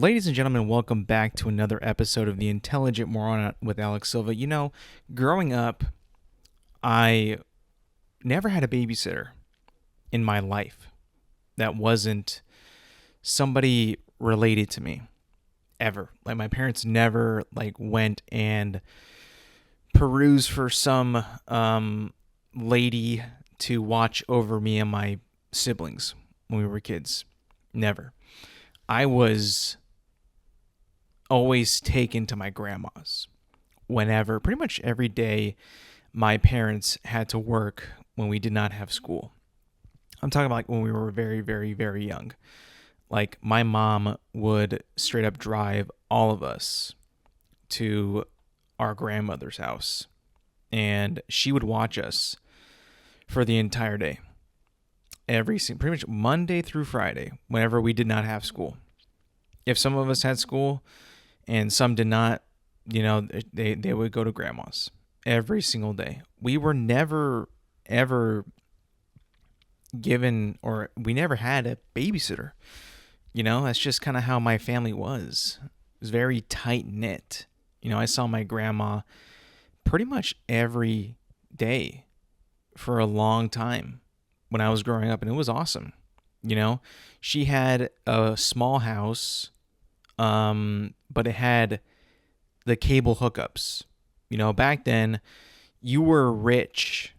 Ladies and gentlemen, welcome back to another episode of the Intelligent Moron with Alex Silva. Growing up, I never had a babysitter in my life that wasn't somebody related to me ever. Like my parents never went and perused for some lady to watch over me and my siblings when we were kids. Never. I was always taken to my grandma's whenever, pretty much every day, my parents had to work when we did not have school. I'm talking about when we were very, very, very young. Like my mom would straight up drive all of us to our grandmother's house, and she would watch us for the entire day. Pretty much Monday through Friday, whenever we did not have school. If some of us had school and some did not, they would go to grandma's every single day. We were never, ever given, or we never had a babysitter. That's just kind of how my family was. It was very tight knit. I saw my grandma pretty much every day for a long time when I was growing up, and it was awesome. She had a small house, but it had the cable hookups. Back then, you were rich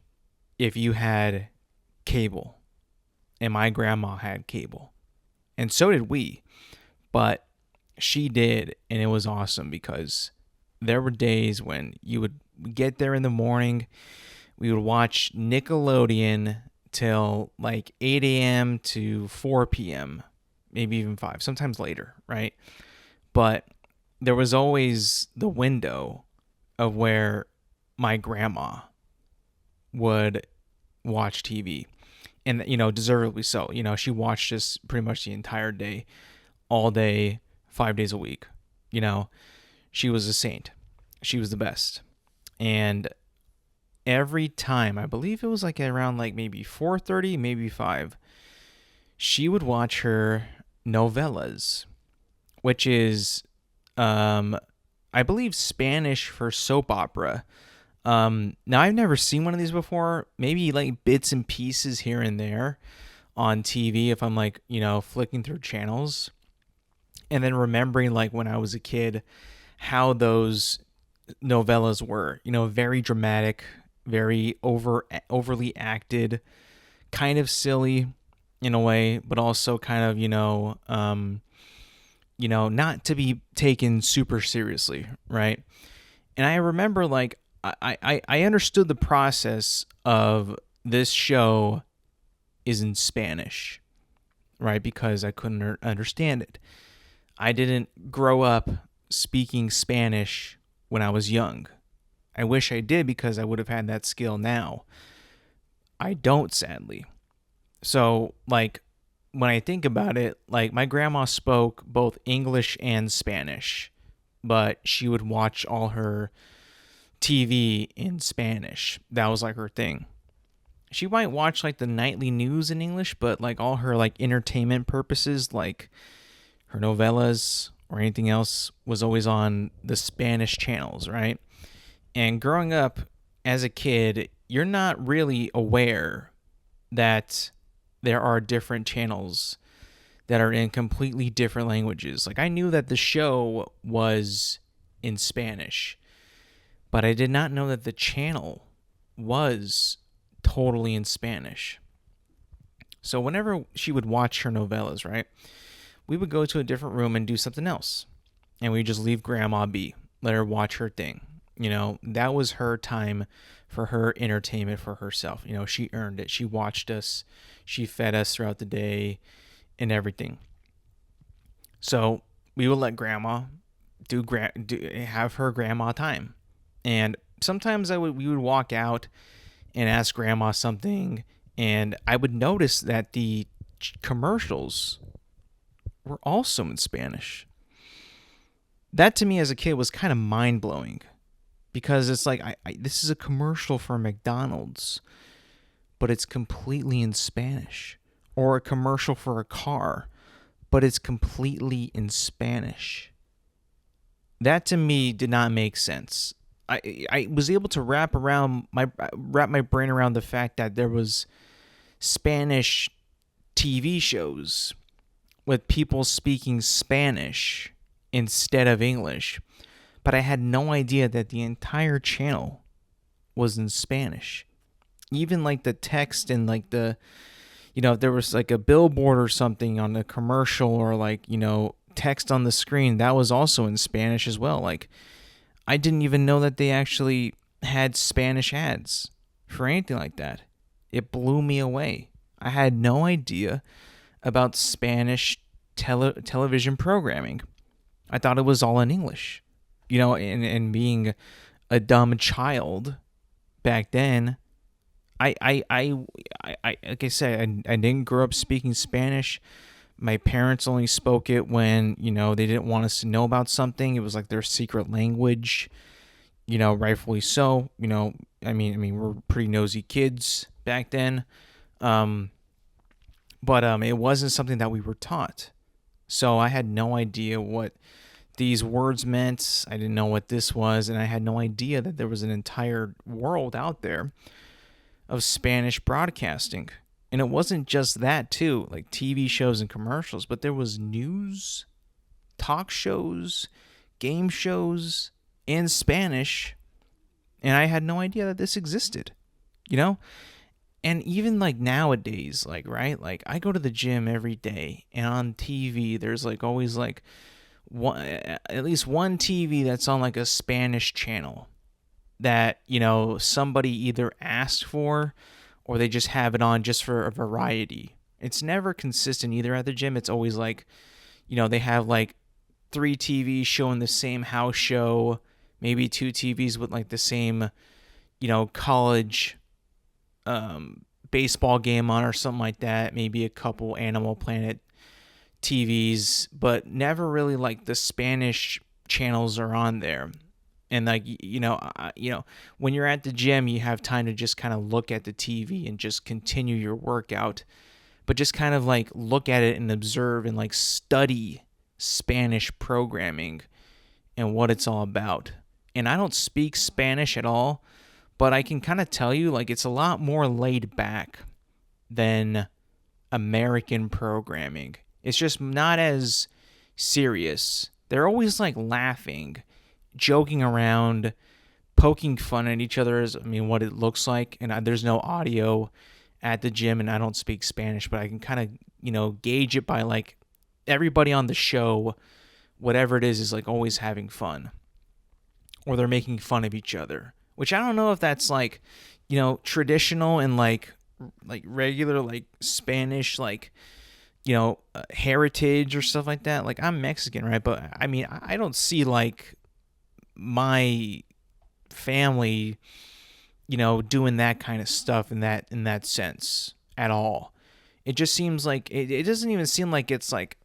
if you had cable, and my grandma had cable, and so did we, but she did, and it was awesome because there were days when you would get there in the morning, we would watch Nickelodeon till 8 a.m. to 4 p.m., maybe even 5, sometimes later, right? But there was always the window of where my grandma would watch TV. And, deservedly so. She watched us pretty much the entire day, all day, 5 days a week. She was a saint. She was the best. And every time, I believe it was around maybe 4:30, maybe 5, she would watch her novellas, which is, I believe, Spanish for soap opera. Now, I've never seen one of these before. Maybe bits and pieces here and there on TV if I'm flicking through channels. And then remembering when I was a kid how those novellas were, very dramatic, very overly acted, kind of silly in a way, but also kind of, not to be taken super seriously, right? And I remember I understood the process of this show is in Spanish, right? Because I couldn't understand it. I didn't grow up speaking Spanish when I was young. I wish I did because I would have had that skill now. I don't, sadly. So, when I think about it, my grandma spoke both English and Spanish, but she would watch all her TV in Spanish. That was her thing. She might watch the nightly news in English, but all her entertainment purposes, her novellas or anything else, was always on the Spanish channels, right? And growing up as a kid, you're not really aware that there are different channels that are in completely different languages. I knew that the show was in Spanish, but I did not know that the channel was totally in Spanish. So whenever she would watch her novellas, right, we would go to a different room and do something else. And we just leave grandma be, let her watch her thing. That was her time for her entertainment for herself. She earned it. She watched us. She fed us throughout the day and everything. So we would let grandma have her grandma time. And sometimes we would walk out and ask grandma something, and I would notice that the commercials were also in Spanish. That to me as a kid was kind of mind-blowing, because it's this is a commercial for McDonald's, but it's completely in Spanish. Or a commercial for a car, but it's completely in Spanish. That to me did not make sense. I was able to wrap my brain around the fact that there was Spanish TV shows with people speaking Spanish instead of English, but I had no idea that the entire channel was in Spanish. Even like the text and like the, if there was like a billboard or something on a commercial or like, text on the screen, that was also in Spanish as well. Like, I didn't even know that they actually had Spanish ads for anything like that. It blew me away. I had no idea about Spanish television programming. I thought it was all in English. And being a dumb child back then, I like I said, I didn't grow up speaking Spanish. My parents only spoke it when, they didn't want us to know about something. It was like their secret language, rightfully so. We're pretty nosy kids back then. But it wasn't something that we were taught. So I had no idea what these words meant. I didn't know what this was, and I had no idea that there was an entire world out there of Spanish broadcasting. And it wasn't just that too, like TV shows and commercials, but there was news, talk shows, game shows in Spanish, and I had no idea that this existed, And even like nowadays, like, right, like I go to the gym every day, and on TV there's like always like at least one TV that's on like a Spanish channel that, somebody either asked for or they just have it on just for a variety. It's never consistent either at the gym. It's always like, they have like 3 TVs showing the same house show, maybe 2 TVs with like the same, college baseball game on or something like that. Maybe a couple Animal Planet TVs, but never really like the Spanish channels are on there. And like, when you're at the gym, you have time to just kind of look at the TV and just continue your workout, but just kind of like look at it and observe and like study Spanish programming and what it's all about. And I don't speak Spanish at all, but I can kind of tell you like it's a lot more laid back than American programming. It's just not as serious. They're always like laughing, joking around, poking fun at each other what it looks like. And there's no audio at the gym, and I don't speak Spanish, but I can kind of, gauge it by like everybody on the show, whatever it is like always having fun, or they're making fun of each other, which I don't know if that's like, traditional and like regular, like Spanish, like, heritage or stuff like that. Like I'm Mexican, right? But I don't see like my family, doing that kind of stuff in that sense at all. It just seems like it doesn't even seem like it's like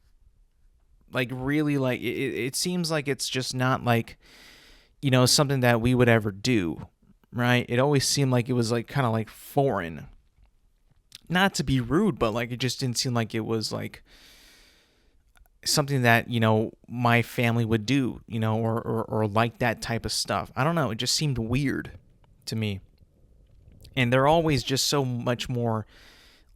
really like it seems like it's just not like, something that we would ever do, right? It always seemed like it was like kind of like foreign. Not to be rude, but like it just didn't seem like it was like something that, my family would do, or like that type of stuff. I don't know. It just seemed weird to me. And they're always just so much more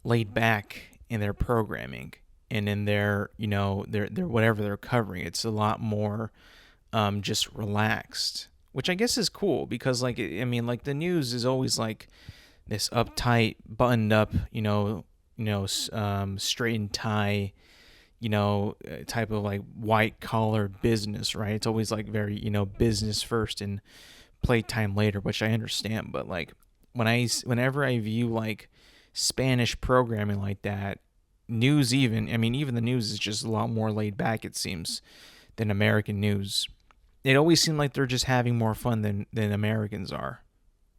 laid back in their programming and in their, their whatever they're covering. It's a lot more just relaxed, which I guess is cool because like, like the news is always like this uptight, buttoned up, straight and tie, type of like white collar business, right? It's always like very, business first and playtime later, which I understand. But like whenever I view like Spanish programming like that, news even the news is just a lot more laid back, it seems, than American news. It always seemed like they're just having more fun than Americans are,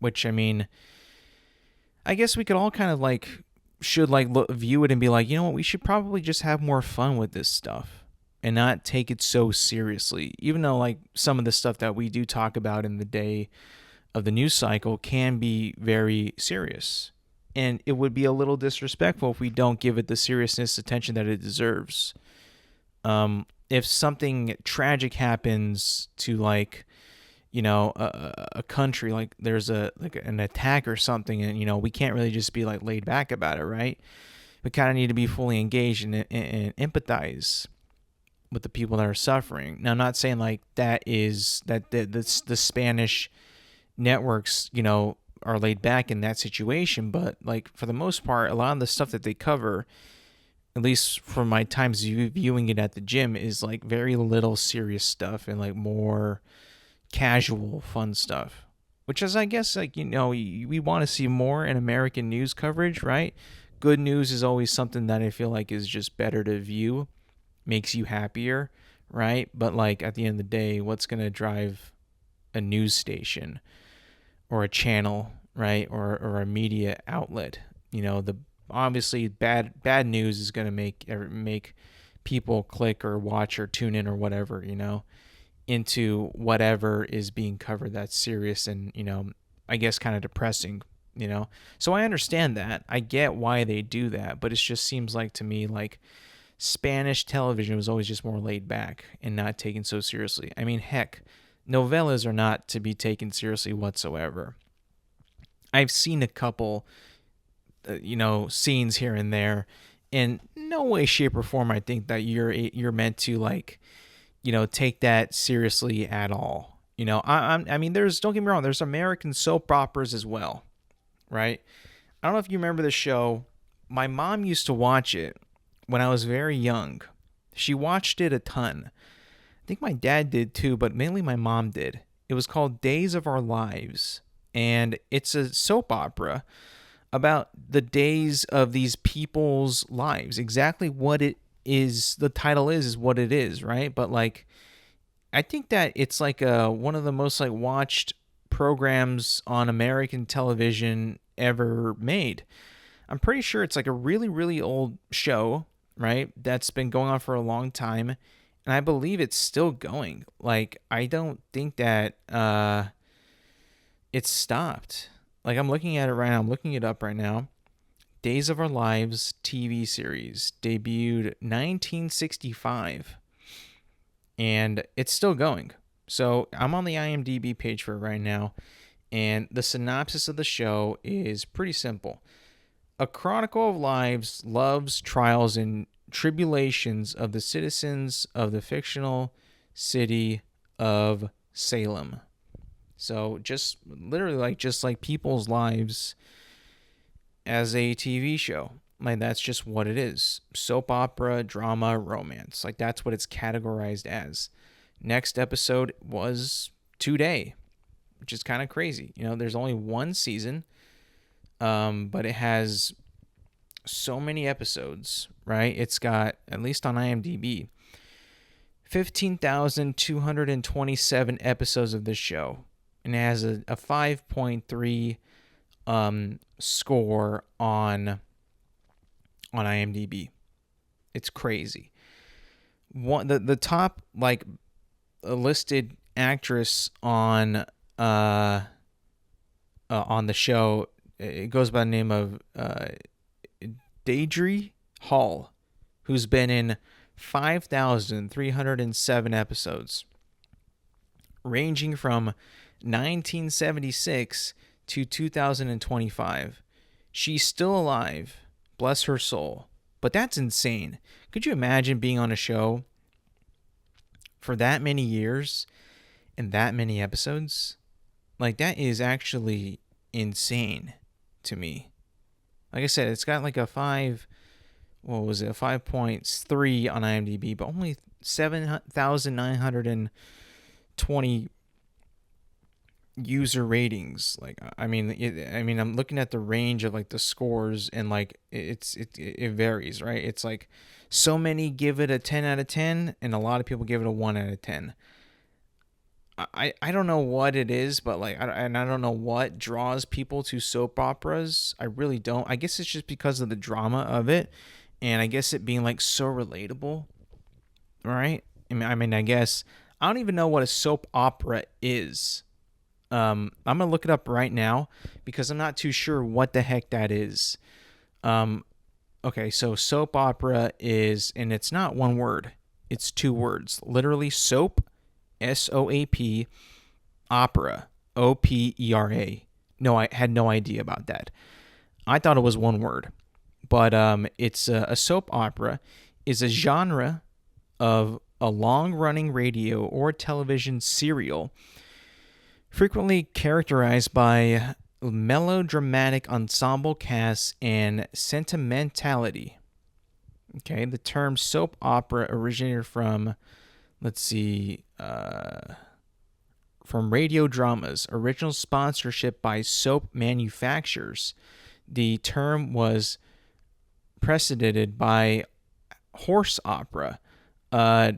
which I guess we could all kind of like should like view it and be like, what, we should probably just have more fun with this stuff and not take it so seriously, even though like some of the stuff that we do talk about in the day of the news cycle can be very serious, and it would be a little disrespectful if we don't give it the seriousness attention that it deserves. If something tragic happens to like, a country, like there's an attack or something, and we can't really just be like laid back about it, right? We kind of need to be fully engaged and empathize with the people that are suffering. Now, I'm not saying like the Spanish networks, are laid back in that situation, but like for the most part, a lot of the stuff that they cover, at least from my times viewing it at the gym, is like very little serious stuff and like more casual, fun stuff. Which is, I guess, like, we want to see more in American news coverage, right? Good news is always something that I feel like is just better to view, makes you happier, right? But like at the end of the day, what's going to drive a news station or a channel, right? Or a media outlet? The obviously bad news is going to make people click or watch or tune in or whatever, into whatever is being covered that's serious and, I guess kind of depressing, So I understand that. I get why they do that, but it just seems like to me like Spanish television was always just more laid back and not taken so seriously. I mean, heck, novellas are not to be taken seriously whatsoever. I've seen a couple, scenes here and there. In no way, shape, or form, I think that you're meant to like, take that seriously at all. I mean, don't get me wrong. There's American soap operas as well, right? I don't know if you remember the show. My mom used to watch it when I was very young. She watched it a ton. I think my dad did too, but mainly my mom did. It was called Days of Our Lives, and it's a soap opera about the days of these people's lives. Exactly what it is, the title is what it is, right? But like, I think that it's like one of the most like watched programs on American television ever made. I'm pretty sure it's like a really, really old show, right? That's been going on for a long time. And I believe it's still going. Like, I don't think that it's stopped. Like, I'm looking at it right now. I'm looking it up right now. Days of Our Lives TV series debuted 1965. And it's still going. So I'm on the IMDb page for it right now. And the synopsis of the show is pretty simple. A chronicle of lives, loves, trials, and tribulations of the citizens of the fictional city of Salem. So just literally just like people's lives as a TV show. Like that's just what it is. Soap opera, drama, romance. Like that's what it's categorized as. Next episode was today, which is kind of crazy. There's only one season, but it has so many episodes, right? It's got, at least on IMDb, 15,227 episodes of this show. And it has a 5.3 score on IMDb. It's crazy. The top like listed actress on the show, it goes by the name of Deirdre Hall, who's been in 5,307 episodes, ranging from 1976 to 2025. She's still alive, bless her soul. But that's insane. Could you imagine being on a show for that many years and that many episodes? Like, that is actually insane to me. Like I said, it's got like a 5.3 on IMDb, but only 7,920 user ratings. Like, I mean, I'm looking at the range of like the scores, and like it varies, right? It's like so many give it a 10 out of 10, and a lot of people give it a 1 out of 10. I don't know what it is, but like, I don't know what draws people to soap operas. I really don't. I guess it's just because of the drama of it, and I guess it being like so relatable, right? I guess I don't even know what a soap opera is. I'm gonna look it up right now because I'm not too sure what the heck that is. Okay, so soap opera is, and it's not one word. It's 2 words. Literally soap, SOAP, opera, OPERA. No, I had no idea about that. I thought it was 1 word. But it's a soap opera is a genre of a long-running radio or television serial frequently characterized by melodramatic ensemble casts and sentimentality. Okay, the term soap opera originated from, from radio dramas, original sponsorship by soap manufacturers. The term was preceded by horse opera, a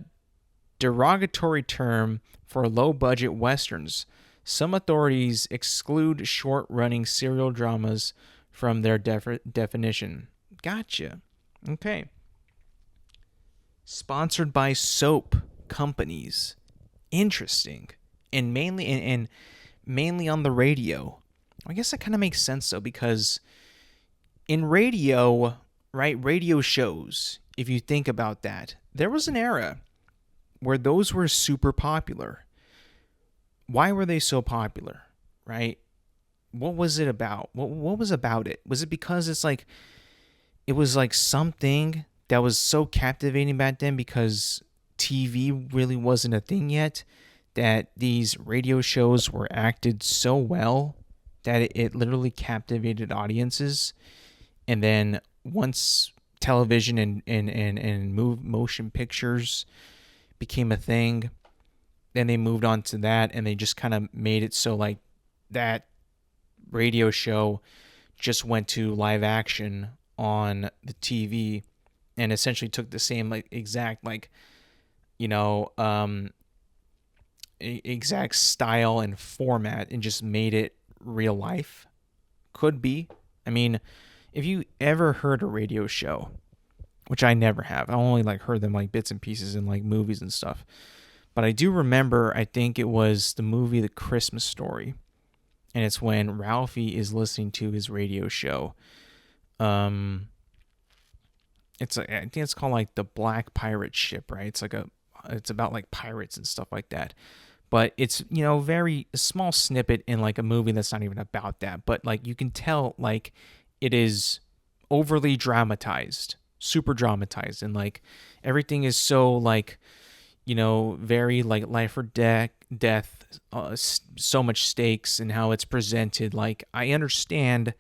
derogatory term for low-budget westerns. Some authorities exclude short-running serial dramas from their definition. Gotcha. Okay. Sponsored by soap companies. Interesting. And mainly on the radio. I guess that kind of makes sense though, because in radio, right, radio shows, if you think about that, there was an era where those were super popular. Why were they so popular, right? What was it about? What was about it? Was it because it was like something that was so captivating back then because TV really wasn't a thing yet, that these radio shows were acted so well that it literally captivated audiences? And then once television and motion pictures became a thing, then they moved on to that, and they just kind of made it so like that radio show just went to live action on the TV, and essentially took the same exact style and format and just made it real life. Could be. I mean, if you ever heard a radio show, which I never have, I only heard them bits and pieces in movies and stuff. But I do remember, I think it was the movie The Christmas Story. And it's when Ralphie is listening to his radio show. I think it's called the Black Pirate Ship, right? It's about pirates and stuff like that. But it's, very a small snippet in a movie that's not even about that. But you can tell it is overly dramatized, super dramatized, and everything is so very life or death, so much stakes, and how it's presented. I understand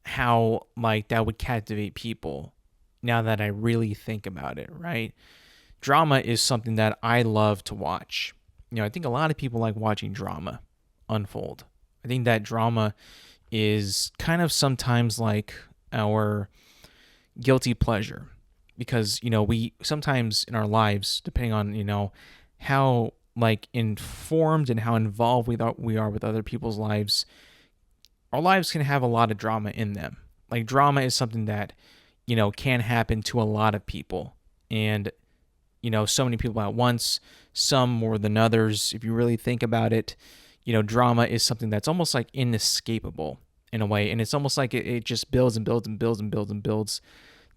how that would captivate people now that I really think about it, right? Drama is something that I love to watch. I think a lot of people like watching drama unfold. I think that drama is kind of sometimes our guilty pleasure, because we sometimes in our lives, depending on how informed and how involved we are with other people's lives, our lives can have a lot of drama in them. Drama is something that can happen to a lot of people, and so many people at once, some more than others. If you really think about it, drama is something that's almost inescapable in a way, and it's almost it just builds and builds and builds and builds and builds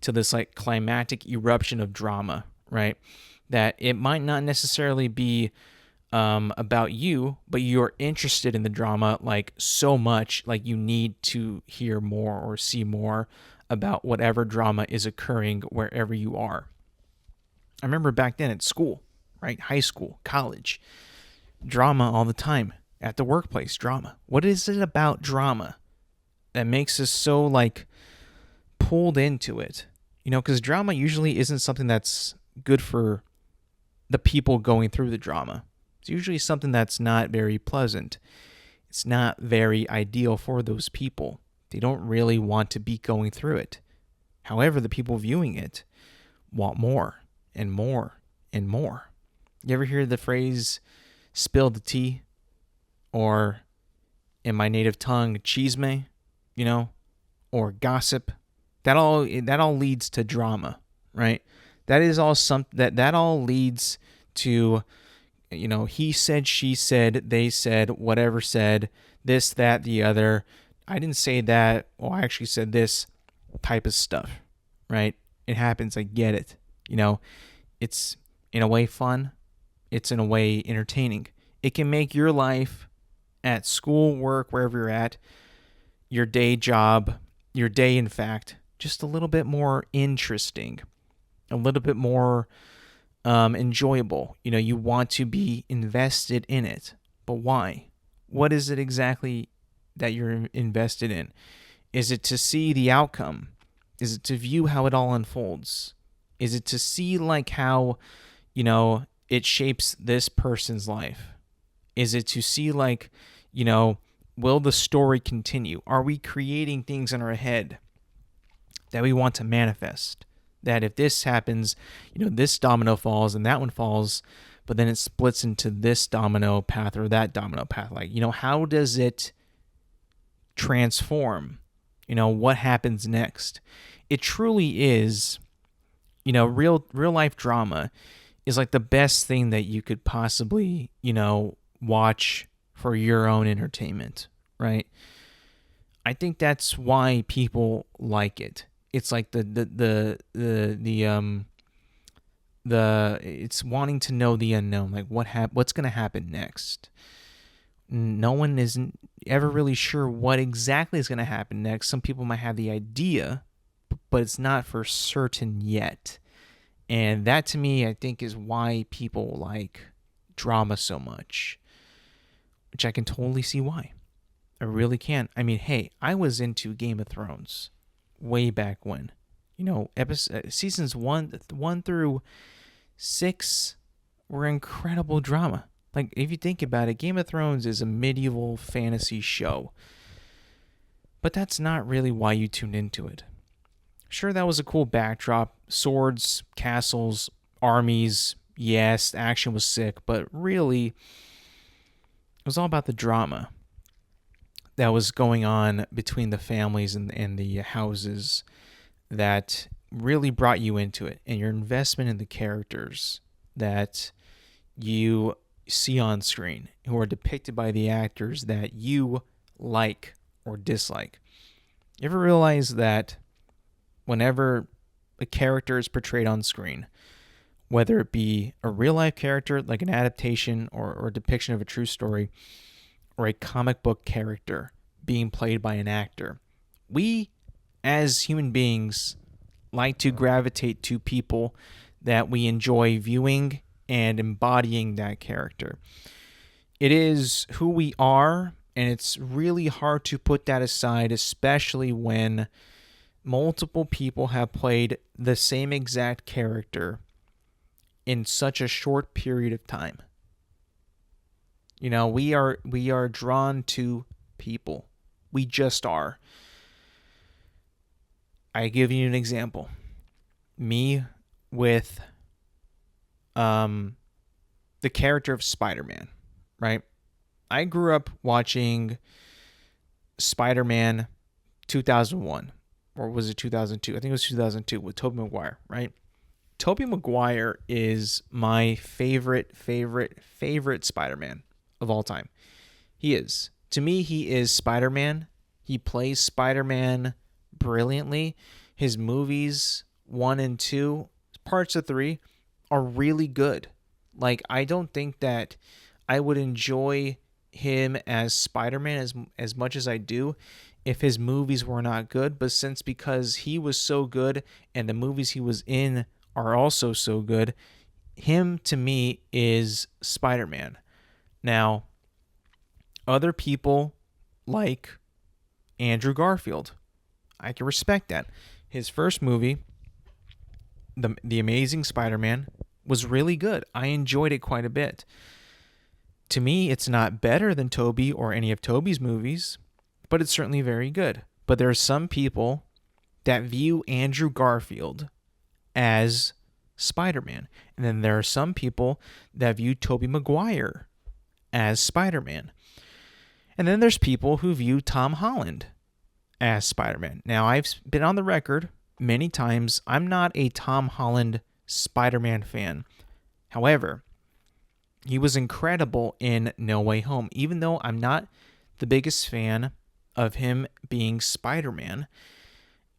to this climactic eruption of drama, right? That it might not necessarily be about you, but you're interested in the drama so much, you need to hear more or see more about whatever drama is occurring wherever you are. I remember back then at school, right? High school, college, drama all the time. At the workplace, drama. What is it about drama that makes us so pulled into it? Because drama usually isn't something that's good for the people going through the drama. It's usually something that's not very pleasant. It's not very ideal for those people. They don't really want to be going through it. However, the people viewing it want more and more and more. You ever hear the phrase, spill the tea? Or, in my native tongue, chisme, or gossip? That all leads to drama, right? That is all that all leads to, he said, she said, they said, whatever said, this, that, the other. I didn't say that. Well, I actually said this type of stuff, right? It happens. I get it. It's in a way fun, it's in a way entertaining. It can make your life at school, work, wherever you're at, your day job, your day, in fact, just a little bit more interesting, a little bit more enjoyable. You want to be invested in it. But why? What is it exactly that you're invested in? Is it to see the outcome? Is it to view how it all unfolds? Is it to see like how, it shapes this person's life? Is it to see like, will the story continue? Are we creating things in our head that we want to manifest? That if this happens, this domino falls and that one falls, but then it splits into this domino path or that domino path. Like, how does it transform? What happens next? It truly is, real life drama is like the best thing that you could possibly, watch for your own entertainment, right? I think that's why people like it. It's like the it's wanting to know the unknown, like what's going to happen next. No one isn't ever really sure what exactly is going to happen next. Some people might have the idea, but it's not for certain yet. And that to me, I think, is why people like drama so much, which I can totally see why. I really can. I mean, hey, I was into Game of Thrones way back when. Seasons 1 through 6 were incredible drama. Like, if you think about it, Game of Thrones is a medieval fantasy show. But that's not really why you tuned into it. Sure, that was a cool backdrop. Swords, castles, armies. Yes, action was sick. But really, it was all about the drama that was going on between the families and the houses that really brought you into it. And your investment in the characters that you see on screen, who are depicted by the actors that you like or dislike. You ever realize that whenever a character is portrayed on screen, whether it be a real life character like an adaptation or a depiction of a true story, or a comic book character being played by an actor, we as human beings like to gravitate to people that we enjoy viewing and embodying that character. It is who we are, and it's really hard to put that aside, especially when multiple people have played the same exact character in such a short period of time. We are drawn to people. We just are. I give you an example. Me with the character of Spider-Man, right? I grew up watching Spider-Man 2001, or was it 2002? I think it was 2002 with Tobey Maguire, right? Tobey Maguire is my favorite Spider-Man of all time. He is. To me, he is Spider-Man. He plays Spider-Man brilliantly. His movies 1 and 2, parts of 3, are really good. Like, I don't think that I would enjoy him as Spider-Man as much as I do if his movies were not good. But because he was so good and the movies he was in are also so good, him to me is Spider-Man. Now, other people like Andrew Garfield. I can respect that. His first movie, The Amazing Spider-Man, was really good. I enjoyed it quite a bit. To me, it's not better than Tobey or any of Tobey's movies, but it's certainly very good. But there are some people that view Andrew Garfield as Spider-Man. And then there are some people that view Tobey Maguire as Spider-Man. And then there's people who view Tom Holland as Spider-Man. Now, I've been on the record many times, I'm not a Tom Holland Spider-Man fan. However, he was incredible in No Way Home. Even though I'm not the biggest fan of him being Spider-Man,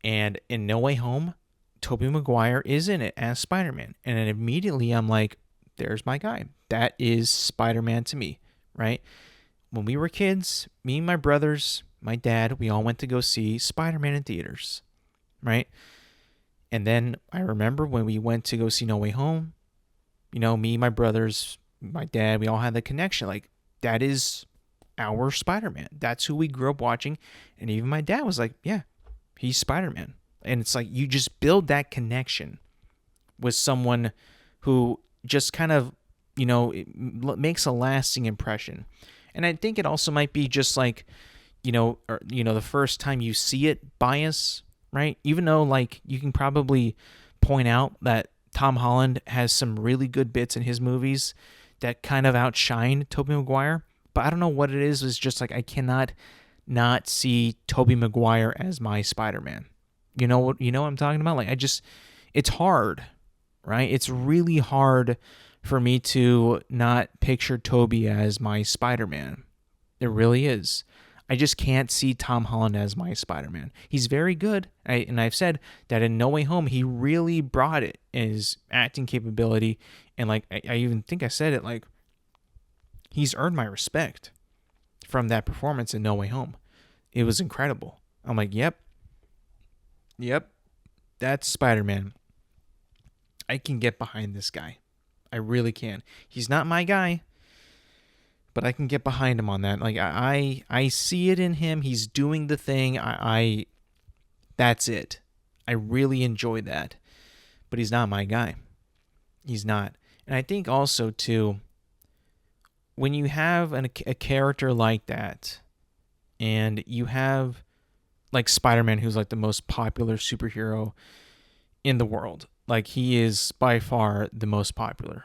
and in No Way Home, Tobey Maguire is in it as Spider-Man. And then immediately I'm like, there's my guy. That is Spider-Man to me, right? When we were kids, me and my brothers, my dad, we all went to go see Spider-Man in theaters, right? And then I remember when we went to go see No Way Home, me, my brothers, my dad, we all had the connection. Like, that is our Spider-Man. That's who we grew up watching. And even my dad was like, yeah, he's Spider-Man. And it's like you just build that connection with someone who just kind of, it makes a lasting impression. And I think it also might be just like, the first time you see it bias, right? Even though like you can probably point out that Tom Holland has some really good bits in his movies that kind of outshine Tobey Maguire. But I don't know what it is. It's just like I cannot not see Tobey Maguire as my Spider-Man. You know what I'm talking about? Like it's hard, right? It's really hard for me to not picture Tobey as my Spider-Man. It really is. I just can't see Tom Holland as my Spider-Man. He's very good, and I've said that in No Way Home, he really brought it in his acting capability, and like I even think I said it, like he's earned my respect from that performance in No Way Home. It was incredible. I'm like, yep, that's Spider-Man. I can get behind this guy. I really can. He's not my guy, but I can get behind him on that. Like I see it in him. He's doing the thing. I that's it. I really enjoy that. But he's not my guy. He's not. And I think also too, when you have a character like that, and you have like Spider-Man, who's like the most popular superhero in the world. Like he is by far the most popular.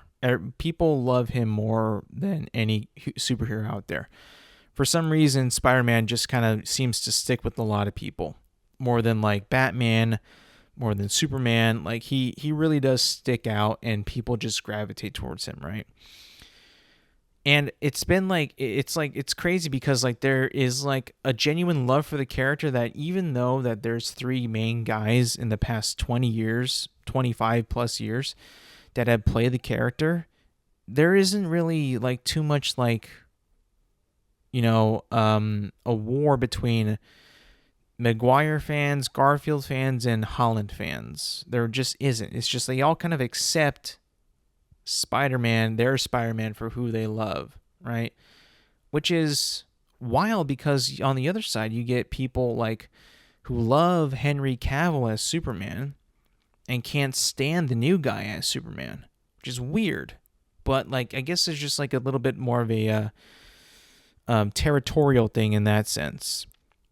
People love him more than any superhero out there. For some reason, Spider-Man just kind of seems to stick with a lot of people more than like Batman, more than Superman. Like he really does stick out, and people just gravitate towards him, right? And it's been like it's crazy because like there is like a genuine love for the character, that even though that there's three main guys in the past 20 years, 25 plus years that have played the character, there isn't really like too much like a war between Maguire fans, Garfield fans, and Holland fans. There just isn't. It's just they all kind of accept Spider-Man, their Spider-Man, for who they love, right? Which is wild because on the other side, you get people like who love Henry Cavill as Superman and can't stand the new guy as Superman, which is weird. But like, I guess there's just like a little bit more of a territorial thing in that sense.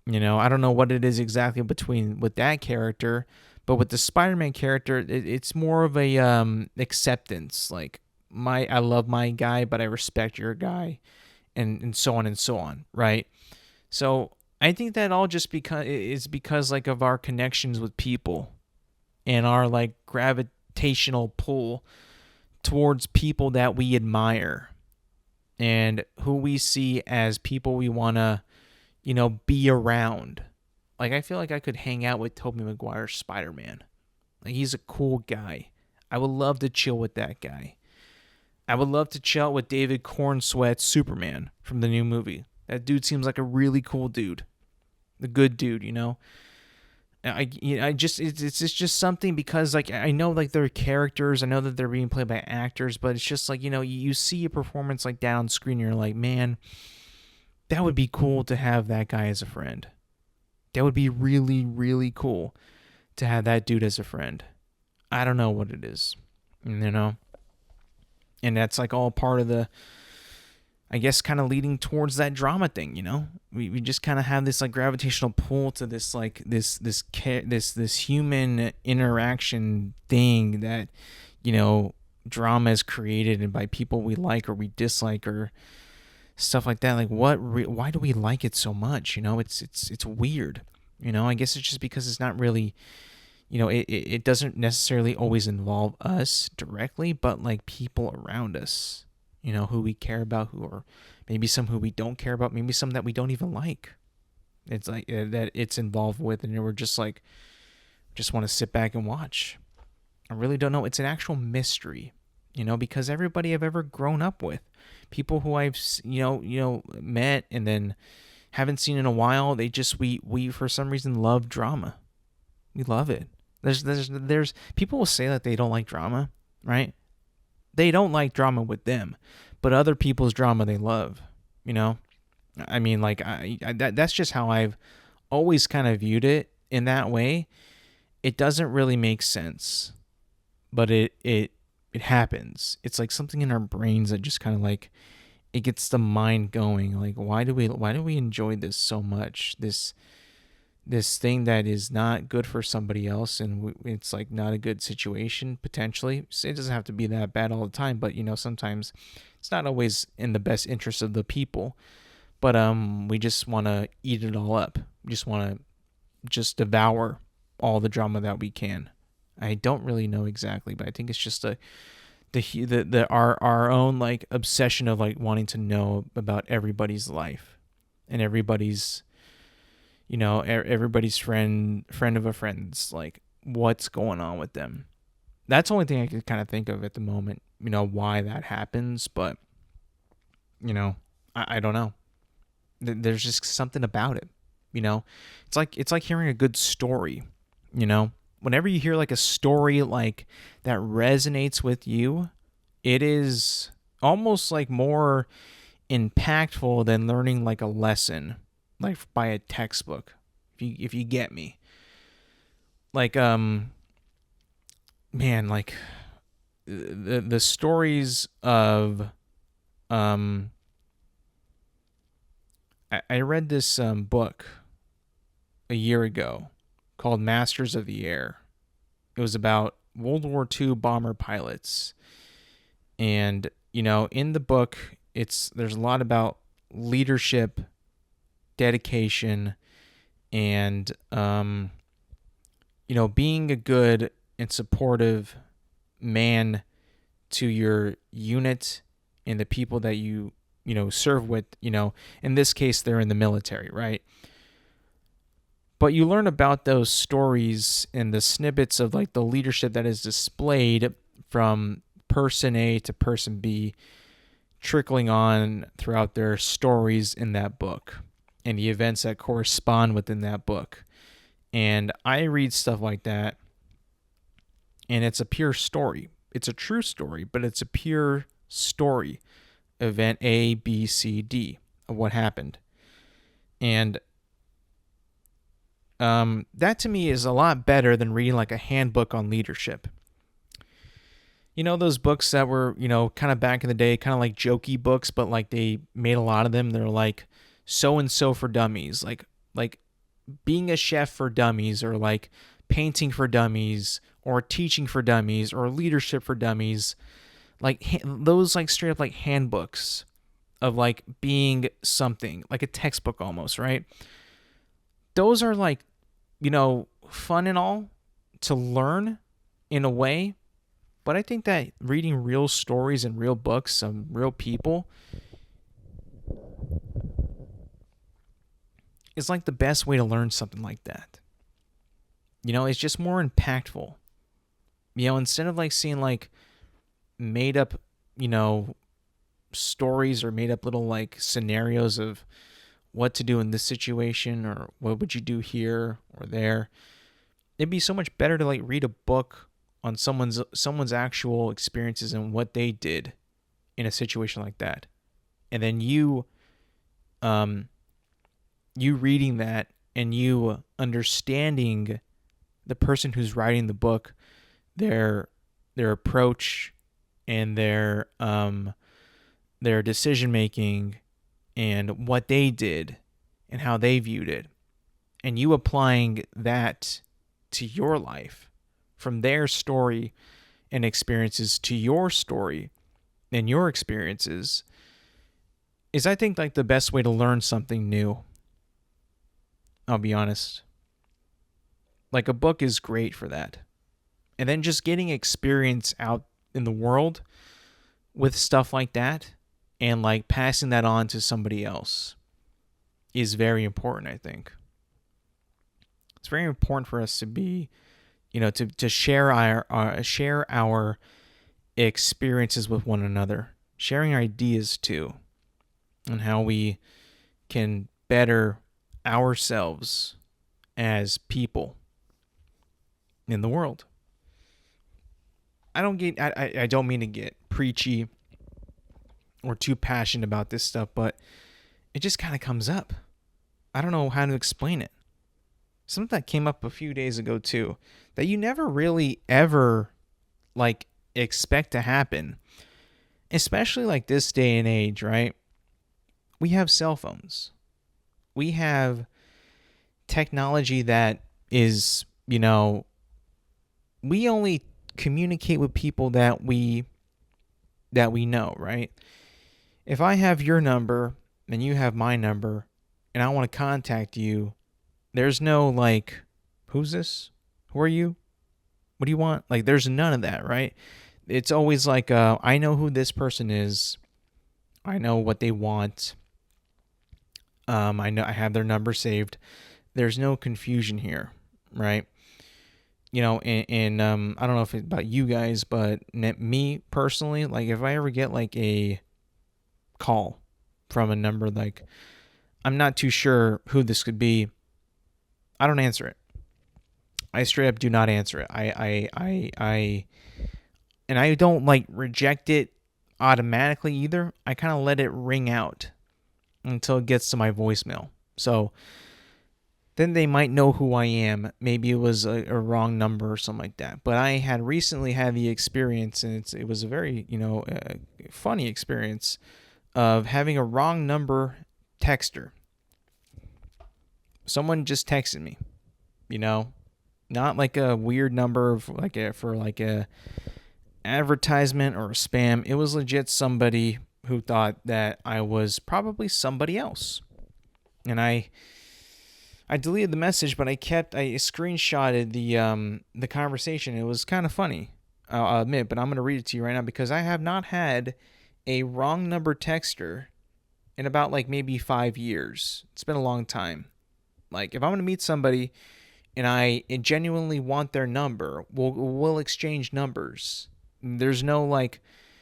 I don't know what it is exactly with that character, but with the Spider-Man character, it's more of a acceptance. Like I love my guy, but I respect your guy, and so on, right? So I think that all just because like of our connections with people and our like gravitational pull towards people that we admire and who we see as people we want to, be around. Like, I feel like I could hang out with Tobey Maguire's Spider-Man. Like, he's a cool guy. I would love to chill with that guy. I would love to chill with David Cornsweat's Superman from the new movie. That dude seems like a really cool dude. The good dude, it's just something because like I know like they're characters, I know that they're being played by actors, but it's just like you see a performance like that on screen, and you're like, man, that would be cool to have that guy as a friend. That would be really, really cool to have that dude as a friend. I don't know what it is, and that's like all part of the, I guess, kind of leading towards that drama thing. We just kind of have this like gravitational pull to this like this human interaction thing that drama is created, and by people we like or we dislike or stuff like that. Like why do we like it so much? It's weird. I guess it's just because it's not really, it doesn't necessarily always involve us directly, but like people around us, who we care about, or maybe some who we don't care about, maybe some that we don't even like. It's like that it's involved with, and we're just like, just want to sit back and watch. I really don't know. It's an actual mystery, because everybody I've ever grown up with, people who I've met and then haven't seen in a while, they just we for some reason love drama. We love it. There's people will say that they don't like drama, right? They don't like drama with them, but other people's drama they love. I mean, like that's just how I've always kind of viewed it in that way. It doesn't really make sense, but it happens. It's like something in our brains that just kind of like it gets the mind going. Like why do we enjoy this so much? This thing that is not good for somebody else, and it's like not a good situation potentially. It doesn't have to be that bad all the time, but sometimes it's not always in the best interest of the people. But we just want to eat it all up. We just want to just devour all the drama that we can. I don't really know exactly, but I think it's just our own like obsession of like wanting to know about everybody's life and everybody's everybody's friend of a friend's, like what's going on with them. That's the only thing I can kind of think of at the moment, why that happens. But I don't know. There's just something about it. It's like hearing a good story. Whenever you hear like a story like that resonates with you, it is almost like more impactful than learning like a lesson, like by a textbook. If you get me, like man, like the stories of I read this book a year ago called Masters of the Air. It was about World War II bomber pilots. And, in the book, there's a lot about leadership, dedication, and, being a good and supportive man to your unit and the people that you serve with. In this case, they're in the military, right? But you learn about those stories and the snippets of like the leadership that is displayed from person A to person B, trickling on throughout their stories in that book and the events that correspond within that book. And I read stuff like that, and it's a pure story. It's a true story, but it's a pure story. Event A, B, C, D of what happened. And that to me is a lot better than reading like a handbook on leadership. Those books that were, kind of back in the day, kind of like jokey books, but like they made a lot of them. They're like so-and-so for dummies, like being a chef for dummies, or like painting for dummies, or teaching for dummies, or leadership for dummies. Like those like straight up like handbooks of like being something, like a textbook almost, right? Those are like, fun and all to learn in a way. But I think that reading real stories and real books, some real people, is like the best way to learn something like that. It's just more impactful. Instead of like seeing like made up, stories or made up little like scenarios of what to do in this situation or what would you do here or there. It'd be so much better to like read a book on someone's actual experiences and what they did in a situation like that. And then you reading that and you understanding the person who's writing the book, their approach and their decision making and what they did and how they viewed it, and you applying that to your life from their story and experiences to your story and your experiences, is I think like the best way to learn something new. I'll be honest. Like a book is great for that. And then just getting experience out in the world with stuff like that and like passing that on to somebody else is very important, I think. It's very important for us to be to share our experiences with one another, sharing ideas too, and how we can better ourselves as people in the world. I don't mean to get preachy or too passionate about this stuff, but it just kind of comes up. I don't know how to explain it. Something that came up a few days ago too, that you never really ever like expect to happen, especially like this day and age, right? We have cell phones. We have technology that is, we only communicate with people that we know, right? If I have your number and you have my number and I want to contact you, there's no like, who's this? Who are you? What do you want? Like, there's none of that, right? It's always like, I know who this person is. I know what they want. I know I have their number saved. There's no confusion here, right? And I don't know if it's about you guys, but me personally, like if I ever get like a call from a number, like I'm not too sure who this could be, I don't answer it. I straight up do not answer it. And I don't like reject it automatically either. I kind of let it ring out until it gets to my voicemail. So then they might know who I am. Maybe it was a wrong number or something like that. But I had recently had the experience, and it was a very, funny experience of having a wrong number texter. Someone just texted me, not like a weird number for a advertisement or a spam. It was legit somebody who thought that I was probably somebody else. And I deleted the message, but I screenshotted the conversation. It was kind of funny, I'll admit, but I'm going to read it to you right now because I have not had a wrong number texter in about like maybe 5 years. It's been a long time. Like if I'm going to meet somebody and I genuinely want their number, we'll exchange numbers. There's no like,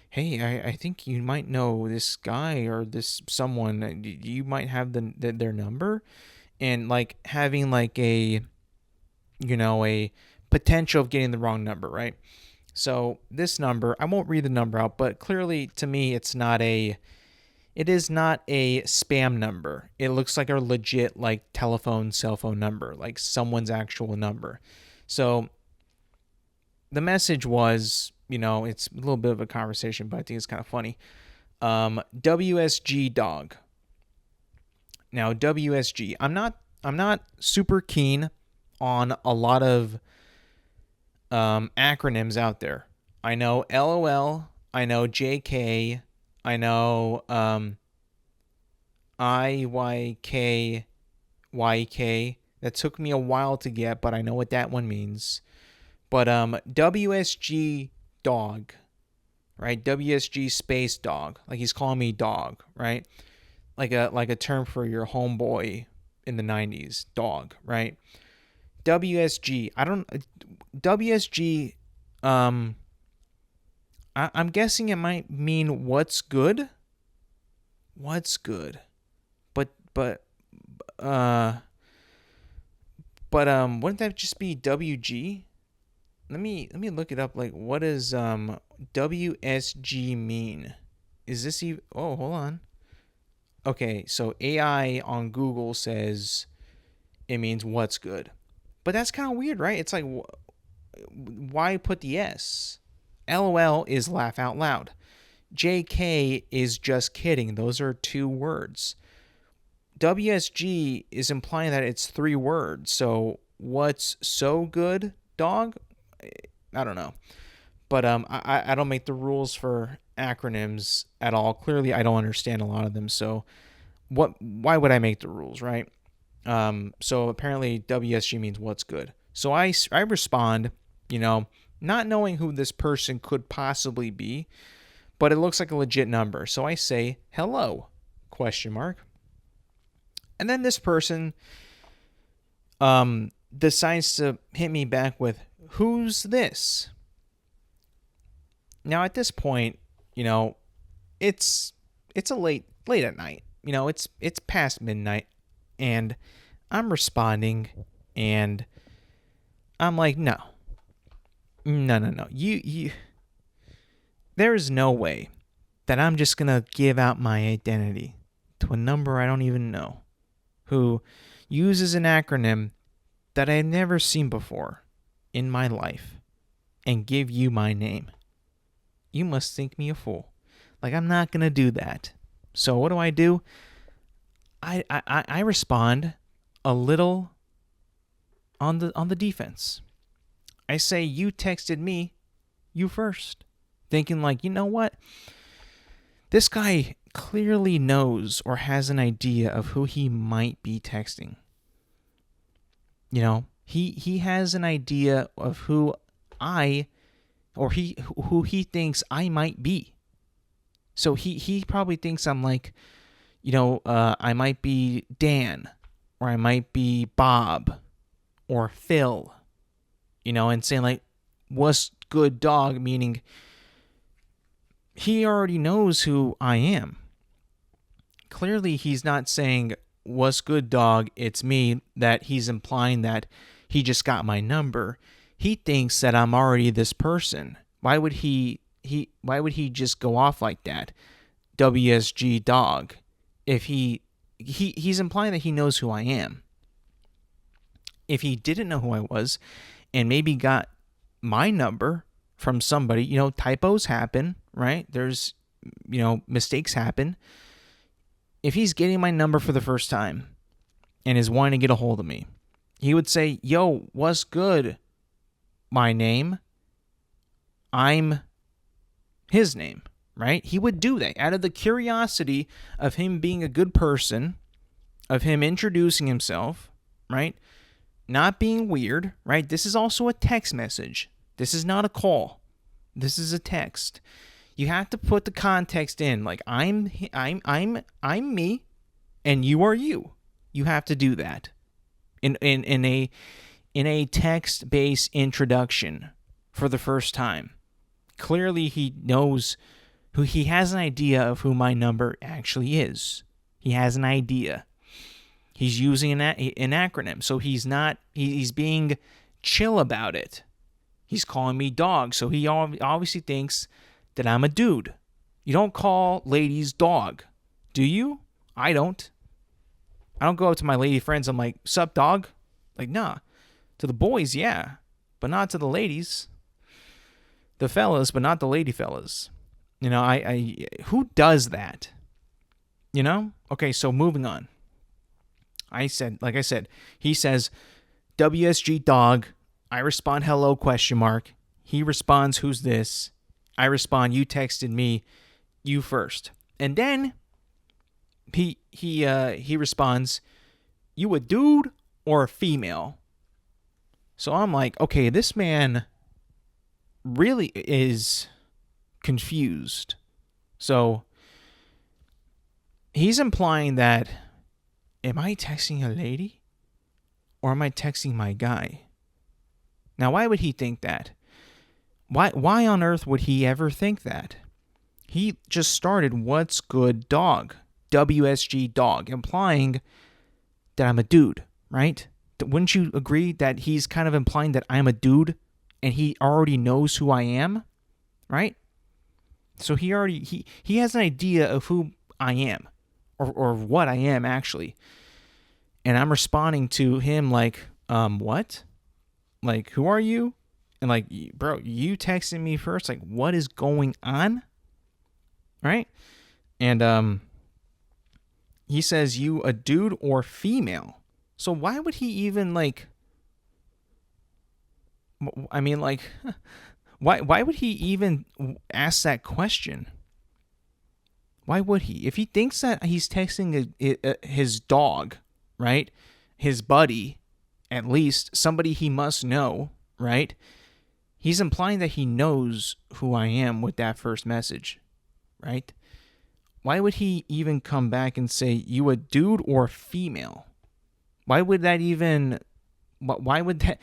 hey, I think you might know this guy or this someone. You might have their number. And like having like a potential of getting the wrong number, right? So this number, I won't read the number out, but clearly to me, it is not a spam number. It looks like a legit like cell phone number, like someone's actual number. So the message was, it's a little bit of a conversation, but I think it's kind of funny. WSG dog. Now, WSG, I'm not super keen on a lot of acronyms out there. I know LOL, I know JK, I know IYK, YK. That took me a while to get, but I know what that one means. But WSG dog, right? WSG space dog, like he's calling me dog, right? Like a term for your homeboy in the 90s, dog, right? WSG. WSG, I'm guessing it might mean what's good. What's good. But wouldn't that just be WG? Let me look it up. Like, what does WSG mean? Is this even? Oh, hold on. Okay, so AI on Google says it means what's good. But that's kind of weird, right? It's like, why put the S? LOL is laugh out loud. JK is just kidding. Those are 2 words. WSG is implying that it's 3 words. So what's so good, dog? I don't know. But I don't make the rules for acronyms at all. Clearly, I don't understand a lot of them. So why would I make the rules, right? So apparently WSG means what's good. So I respond, not knowing who this person could possibly be, but it looks like a legit number. So I say, hello, ? And then this person decides to hit me back with, who's this? Now at this point, it's a late at night. It's past midnight, and I'm responding, and I'm like, no. You there is no way that I'm just gonna give out my identity to a number I don't even know, who uses an acronym that I've never seen before in my life, and give you my name. You must think me a fool. Like, I'm not gonna do that. So what do? I respond a little on the defense. I say, you texted me, you first. Thinking like, you know what? This guy clearly knows or has an idea of who he might be texting. He has an idea of who who he thinks I might be. So he probably thinks I'm like, I might be Dan, or I might be Bob, or Phil, and saying like, what's good dog, meaning he already knows who I am. Clearly he's not saying, what's good dog, it's me, that he's implying that he just got my number. He thinks that I'm already this person. Why would he just go off like that? WSG dog. If he's implying that he knows who I am. If he didn't know who I was and maybe got my number from somebody, typos happen, right? There's, mistakes happen. If he's getting my number for the first time and is wanting to get a hold of me, he would say, yo, what's good? My name. I'm his name, right? He would do that out of the curiosity of him being a good person, of him introducing himself, right? Not being weird, right? This is also a text message. This is not a call. This is a text. You have to put the context in. Like, I'm me, and you are you. You have to do that in a text-based introduction for the first time. Clearly, he knows who. He has an idea of who my number actually is. He has an idea. He's using an acronym, so he's being chill about it. He's calling me dog, so he obviously thinks that I'm a dude. You don't call ladies dog, do you? I don't. I don't go up to my lady friends, I'm like, sup dog? Like, nah. To the boys, yeah, but not to the ladies. The fellas, but not the lady fellas. I who does that? Okay, so moving on. Like I said, he says, WSG dog. I respond, hello, question mark. He responds, who's this? I respond, you texted me, you first. And then he responds, you a dude or a female? So I'm like, okay, this man really is confused. So he's implying that, am I texting a lady or am I texting my guy? Now, why would he think that? Why on earth would he ever think that? He just started, what's good dog? WSG dog, implying that I'm a dude, right? Wouldn't you agree that he's kind of implying that I'm a dude and he already knows who I am, right? So he has an idea of who I am or what I am actually. And I'm responding to him like, what? Like, who are you? And like, bro, you texted me first. Like, what is going on? Right? And he says, you a dude or female? So why would he even like, I mean, like, why would he even ask that question? Why would he? If he thinks that he's texting his dog, right? His buddy, at least somebody he must know, right? He's implying that he knows who I am with that first message, right? Why would he even come back and say, you a dude or female? Why would that even Why would that?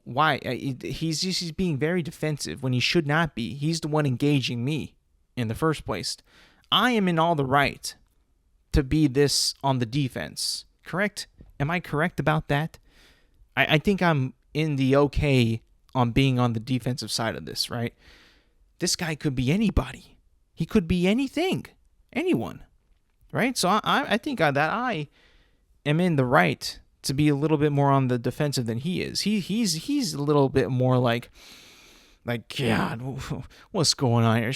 Why? He's being very defensive when he should not be. He's the one engaging me in the first place. I am in all the right to be this on the defense. Correct? Am I correct about that? I think I'm in the okay on being on the defensive side of this, right? This guy could be anybody. He could be anything, anyone, right? So I think that I am in the right to be a little bit more on the defensive than he is. He's a little bit more like God, what's going on here?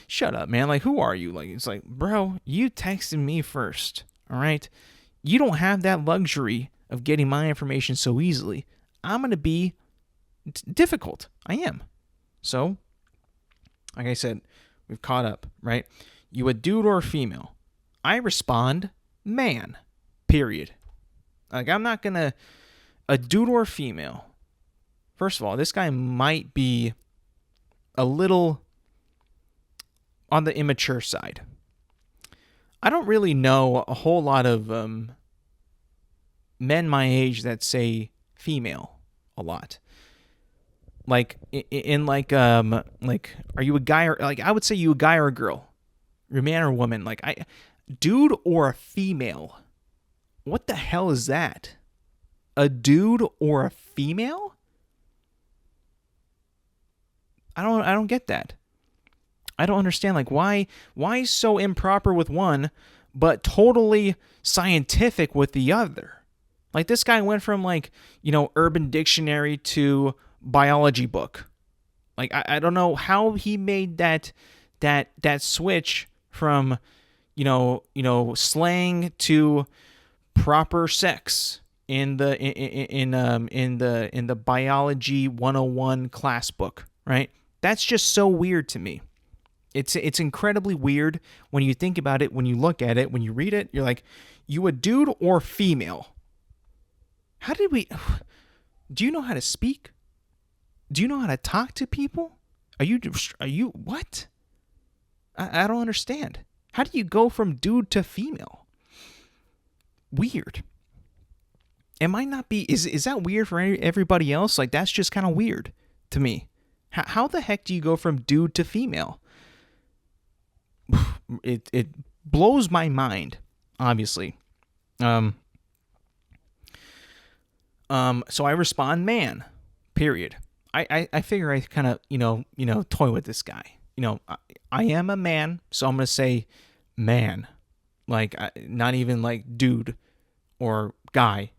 Shut up, man. Like, who are you? Like, it's like, bro, you texted me first, all right? You don't have that luxury of getting my information so easily. I'm going to be difficult. I am. So, like I said, we've caught up, right? You a dude or a female? I respond, man, period. Like, I'm not going to, a dude or a female. First of all, this guy might be a little on the immature side. I don't really know a whole lot of men my age that say female a lot. Like like, are you a guy or, like, I would say you a guy or a girl, you're a man or a woman. Like, dude or a female. What the hell is that? A dude or a female? I don't get that. I don't understand, like, why so improper with one but totally scientific with the other. Like, this guy went from, like, Urban Dictionary to biology book. Like, I don't know how he made that switch from slang to proper sex in the biology 101 class book, right? That's just so weird to me. It's incredibly weird when you think about it, when you look at it, when you read it. You're like, you a dude or female? How did we? Do you know how to speak? Do you know how to talk to people? Are you what? I don't understand. How do you go from dude to female? Weird. Am I not be? Is that weird for everybody else? Like, that's just kind of weird to me. How the heck do you go from dude to female? It blows my mind, obviously. So I respond, man, period. I figure I kind of, toy with this guy. I am a man, so I'm going to say man. Like, not even like dude or guy.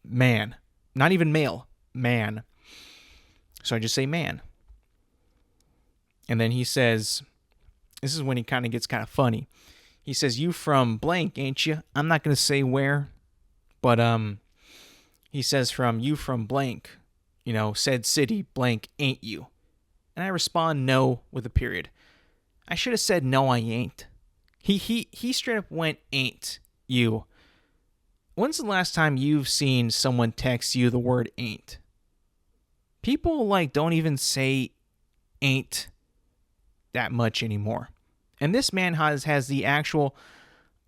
Man. Not even male. Man. So I just say man. And then he says, this is when he kind of gets kind of funny. He says, you from blank, ain't you? I'm not going to say where, but he says you from blank, said city, blank, ain't you? And I respond no with a period. I should have said no, I ain't. He straight up went ain't you. When's the last time you've seen someone text you the word ain't? People, like, don't even say ain't that much anymore. And this man has the actual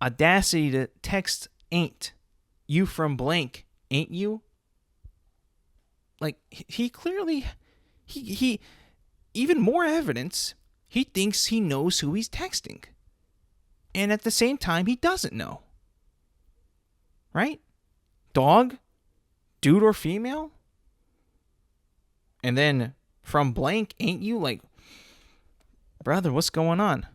audacity to text ain't you from blank, ain't you? Like, he clearly, he even more evidence, he thinks he knows who he's texting. And at the same time, he doesn't know. Right? Dog? Dude or female? And then from blank, ain't you? Like, brother, what's going on?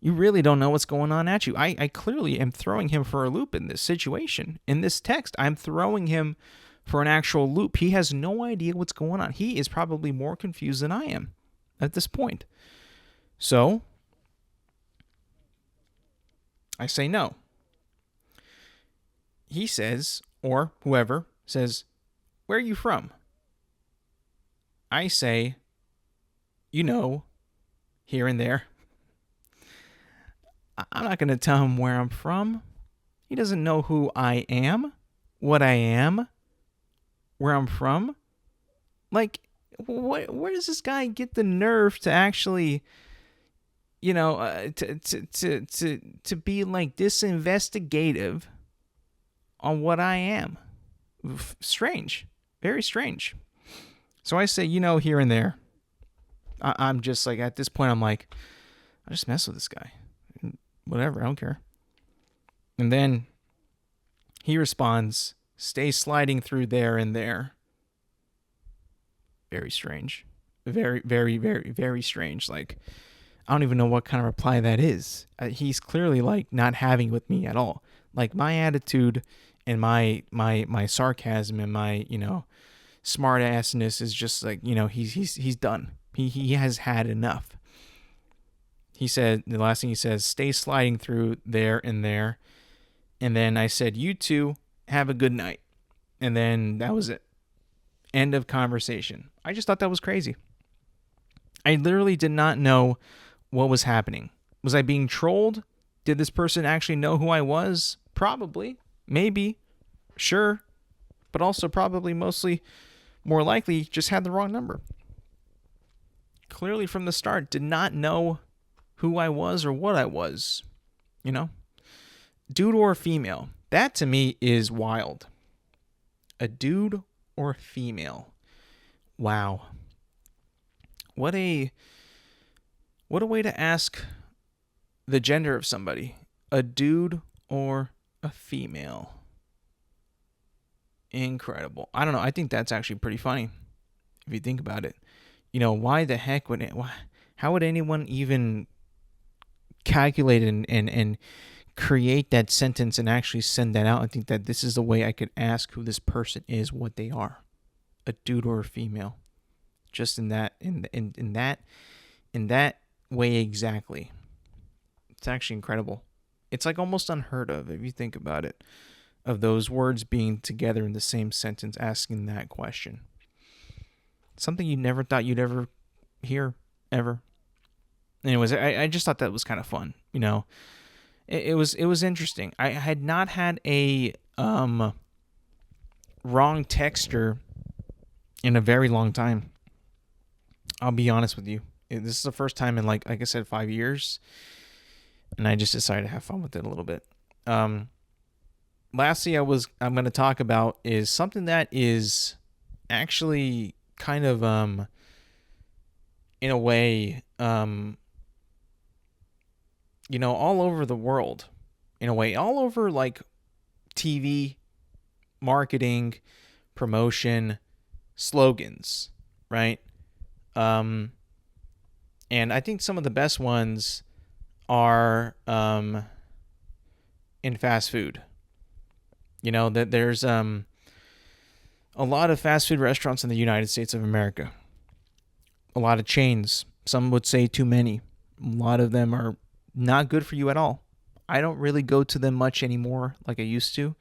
You really don't know what's going on at you. I clearly am throwing him for a loop in this situation. In this text, I'm throwing him for an actual loop. He has no idea what's going on. He is probably more confused than I am at this point. So, I say no. He says, or whoever says, where are you from? I say, here and there. I'm not going to tell him where I'm from. He doesn't know who I am, what I am, where I'm from. Like, where does this guy get the nerve to actually, to be like this investigative on what I am? Strange. Very strange. So I say, here and there, I'm just like, at this point, I'm like, I just mess with this guy. Whatever, I don't care. And then he responds, stay sliding through there and there. Very strange. Very, very, very, very strange. Like, I don't even know what kind of reply that is. He's clearly like not having with me at all. Like my attitude and my sarcasm and my smart assness is just like he's done. He has had enough. He said the last thing he says, stay sliding through there and there, and then I said, you two have a good night, and then that was it. End of conversation. I just thought that was crazy. I literally did not know what was happening. Was I being trolled? Did this person actually know who I was? Probably. Maybe. Sure. But also probably mostly, more likely, just had the wrong number. Clearly from the start, did not know who I was or what I was. Dude or female. That to me is wild. A dude or female. Wow. What a way to ask the gender of somebody. A dude or a female. Incredible. I don't know. I think that's actually pretty funny if you think about it. Why the heck would it? How would anyone even calculate and create that sentence and actually send that out? I think that this is the way I could ask who this person is, what they are, a dude or a female. Just in that way exactly. It's actually incredible. It's like almost unheard of if you think about it, of those words being together in the same sentence, asking that question. Something you never thought you'd ever hear, ever. Anyways, I just thought that was kind of fun. It was interesting. I had not had a wrong texter in a very long time. I'll be honest with you. This is the first time in like I said, 5 years, and I just decided to have fun with it a little bit. Lastly, I'm going to talk about is something that is actually kind of in a way all over the world, in a way, all over like TV, marketing, promotion, slogans, right? And I think some of the best ones are in fast food. That there's a lot of fast food restaurants in the United States of America. A lot of chains. Some would say too many. A lot of them are not good for you at all. I don't really go to them much anymore like I used to.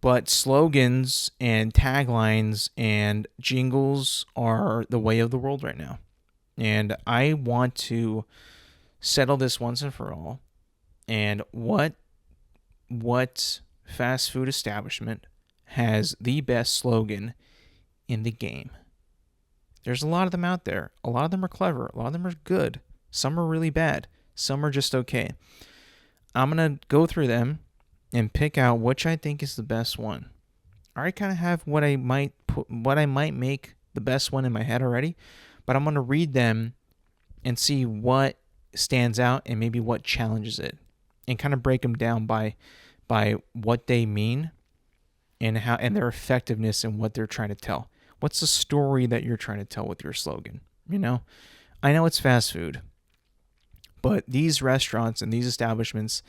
But slogans and taglines and jingles are the way of the world right now. And I want to settle this once and for all. And what fast food establishment has the best slogan in the game? There's a lot of them out there. A lot of them are clever. A lot of them are good. Some are really bad. Some are just okay. I'm going to go through them and pick out which I think is the best one. I already kind of have what I might make the best one in my head already, but I'm going to read them and see what stands out and maybe what challenges it, and kind of break them down by what they mean and how and their effectiveness and what they're trying to tell. What's the story that you're trying to tell with your slogan? I know it's fast food, but these restaurants and these establishments,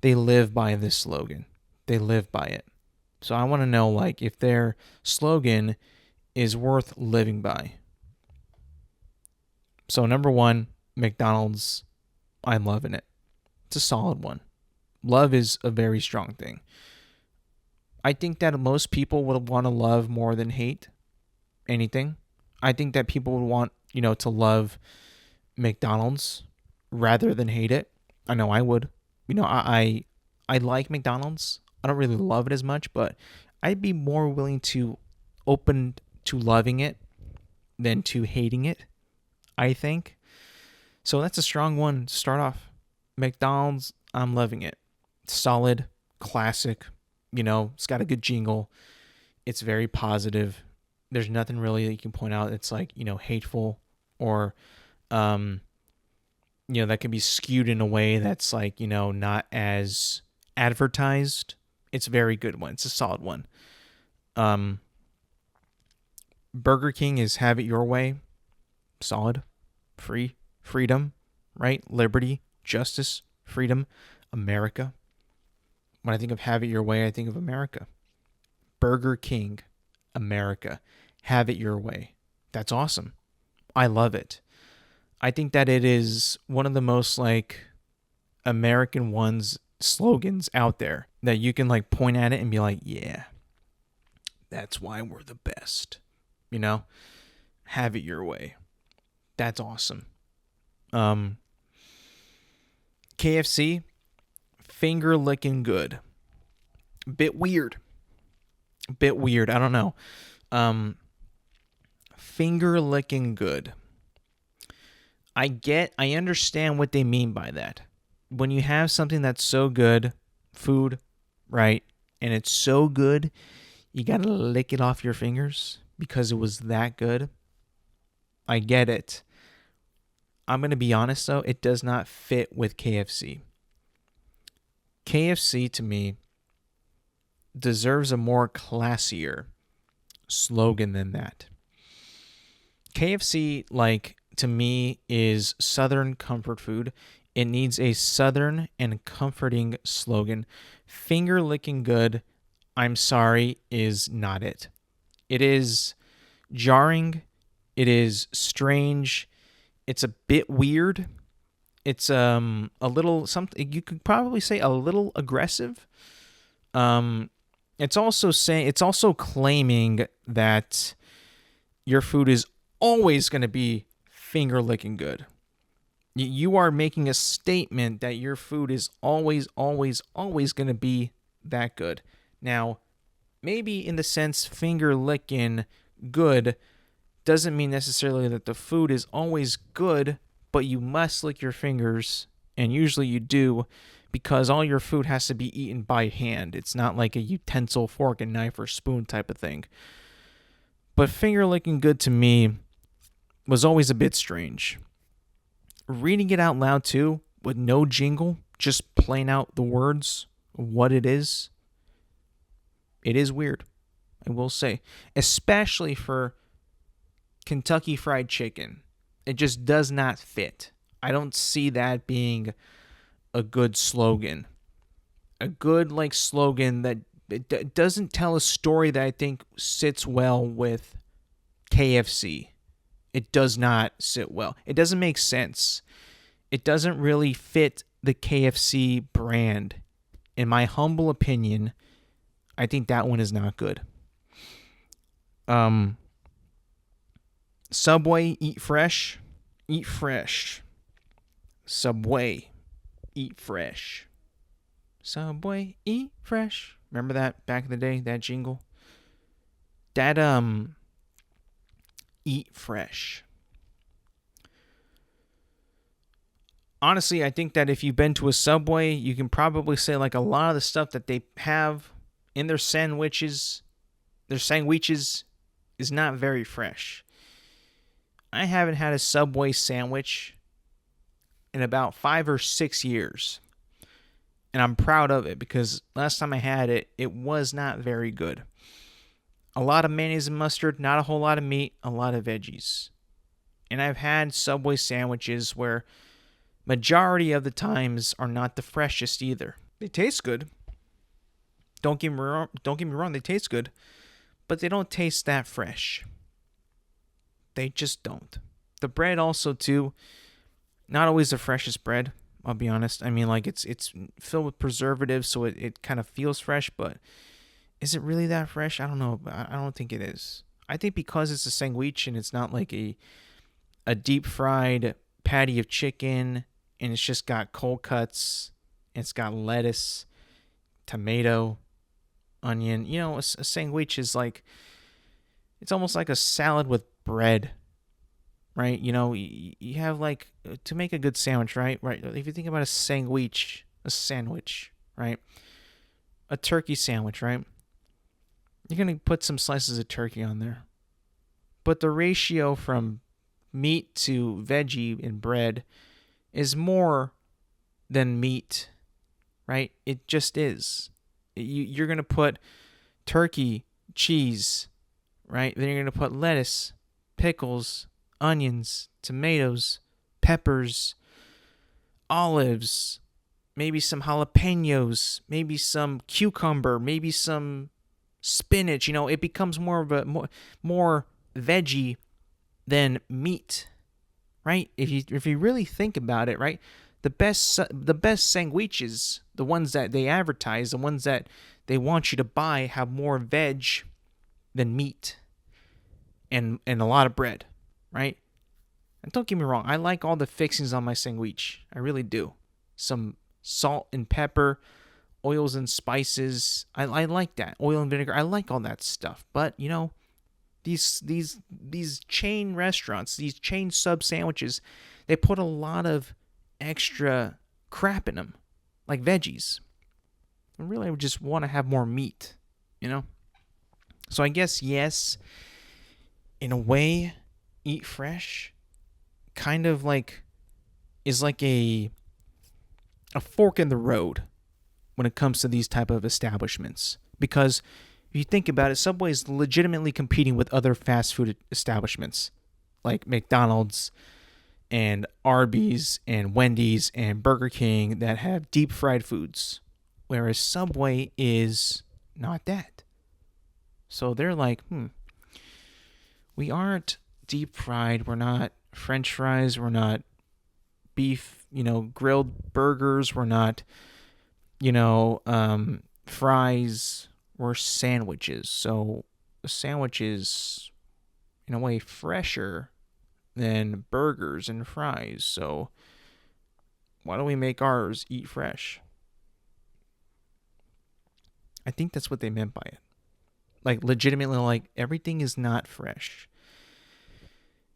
they live by this slogan. They live by it. So I want to know, like, if their slogan is worth living by. So number one, McDonald's, I'm loving it. It's a solid one. Love is a very strong thing. I think that most people would want to love more than hate anything. I think that people would want, to love McDonald's rather than hate it. I know I would. I like McDonald's. I don't really love it as much, but I'd be more willing to open to loving it than to hating it, I think. So that's a strong one to start off. McDonald's, I'm loving it. Solid, classic, it's got a good jingle. It's very positive. There's nothing really that you can point out that's like, hateful or, um, that can be skewed in a way that's like, not as advertised. It's a very good one. It's a solid one. Um, Burger King is have it your way. Solid. Freedom, right? Liberty, justice, freedom, America. When I think of have it your way, I think of America. Burger King, America. Have it your way. That's awesome. I love it. I think that it is one of the most like American slogans out there that you can like point at it and be like, yeah, that's why we're the best. Have it your way. That's awesome. KFC, finger licking good. Bit weird. I don't know. Finger licking good. I understand what they mean by that. When you have something that's so good, food, right, and it's so good, you gotta lick it off your fingers because it was that good. I get it. I'm gonna be honest though, it does not fit with KFC. KFC to me deserves a more classier slogan than that. KFC, like, to me, is Southern comfort food. It needs a Southern and comforting slogan. Finger licking good, I'm sorry, is not it. It is jarring. It is strange. It's a bit weird. It's a little something you could probably say a little aggressive. It's also claiming that your food is always going to be finger licking good. You are making a statement that your food is always going to be that good. Now, maybe in the sense finger licking good doesn't mean necessarily that the food is always good, but you must lick your fingers, and usually you do, because all your food has to be eaten by hand. It's not like a utensil, fork, and knife or spoon type of thing. But finger licking good to me was always a bit strange. Reading it out loud too, with no jingle, just plain out the words, what it is weird, I will say. Especially for Kentucky Fried Chicken. It just does not fit. I don't see that being a good slogan. A good slogan that it doesn't tell a story that I think sits well with KFC. It does not sit well. It doesn't make sense. It doesn't really fit the KFC brand. In my humble opinion, I think that one is not good. Subway, eat fresh. Eat fresh. Subway, eat fresh. Subway, eat fresh. Remember that back in the day, that jingle? That, eat fresh. Honestly, I think that if you've been to a Subway, you can probably say like a lot of the stuff that they have in their sandwiches is not very fresh. I haven't had a Subway sandwich in about 5 or 6 years. And I'm proud of it because last time I had it, it was not very good. A lot of mayonnaise and mustard, not a whole lot of meat, a lot of veggies. And I've had Subway sandwiches where majority of the times are not the freshest either. They taste good. Don't get me wrong, they taste good, but they don't taste that fresh. They just don't. The bread also too, not always the freshest bread, I'll be honest. I mean, like it's filled with preservatives, so it kind of feels fresh, but is it really that fresh? I don't know. I don't think it is. I think because it's a sandwich and it's not like a deep fried patty of chicken and it's just got cold cuts, and it's got lettuce, tomato, onion. A sandwich is like, it's almost like a salad with bread, right? You have like, to make a good sandwich, right? If you think about a sandwich, right? A turkey sandwich, right? You're going to put some slices of turkey on there. But the ratio from meat to veggie and bread is more than meat, right? It just is. You're going to put turkey, cheese, right? Then you're going to put lettuce, pickles, onions, tomatoes, peppers, olives, maybe some jalapenos, maybe some cucumber, maybe some spinach. It becomes more of a more veggie than meat, right? If you really think about it, right? The best sandwiches, the ones that they advertise, the ones that they want you to buy, have more veg than meat, and a lot of bread, right? And don't get me wrong, I like all the fixings on my sandwich. I really do. Some salt and pepper, oils and spices. I like that. Oil and vinegar. I like all that stuff. But these chain restaurants, these chain sub sandwiches, they put a lot of extra crap in them, like veggies. I really would just want to have more meat, So I guess, yes, in a way, eat fresh kind of is like a fork in the road when it comes to these type of establishments. Because if you think about it, Subway is legitimately competing with other fast food establishments like McDonald's and Arby's and Wendy's and Burger King that have deep fried foods, whereas Subway is not that. So they're like, we aren't deep fried, we're not French fries, we're not beef, grilled burgers, we're not, fries, we're sandwiches. So a sandwich is, in a way, fresher than burgers and fries. So why don't we make ours eat fresh? I think that's what they meant by it. Like, legitimately, like, everything is not fresh.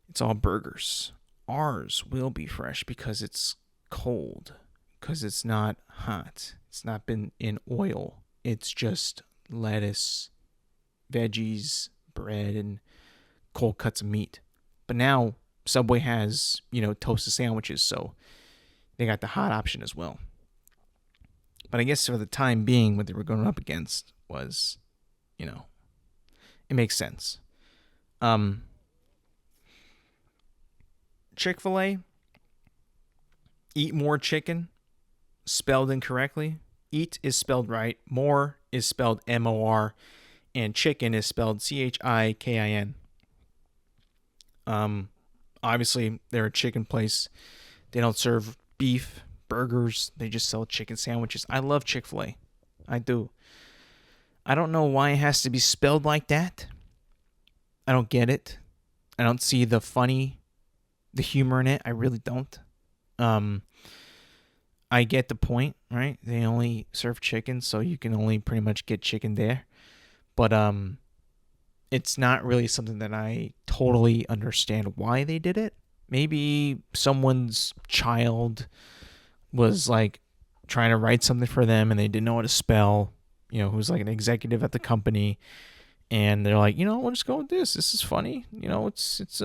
It's all burgers. Ours will be fresh because it's cold, because it's not hot. It's not been in oil. It's just lettuce, veggies, bread, and cold cuts of meat. But now Subway has, toasted sandwiches, so they got the hot option as well. But I guess for the time being, what they were going up against was, it makes sense. Chick-fil-A, eat more chicken, spelled incorrectly. Eat is spelled right. More is spelled M-O-R. And chicken is spelled C-H-I-K-I-N. Obviously, they're a chicken place. They don't serve beef, burgers. They just sell chicken sandwiches. I love Chick-fil-A. I do. I don't know why it has to be spelled like that. I don't get it. I don't see the humor in it. I really don't. I get the point, right? They only serve chicken, so you can only pretty much get chicken there. But it's not really something that I totally understand why they did it. Maybe someone's child was like trying to write something for them and they didn't know how to spell, who's like an executive at the company, and they're like, we'll just go with this. This is funny. It's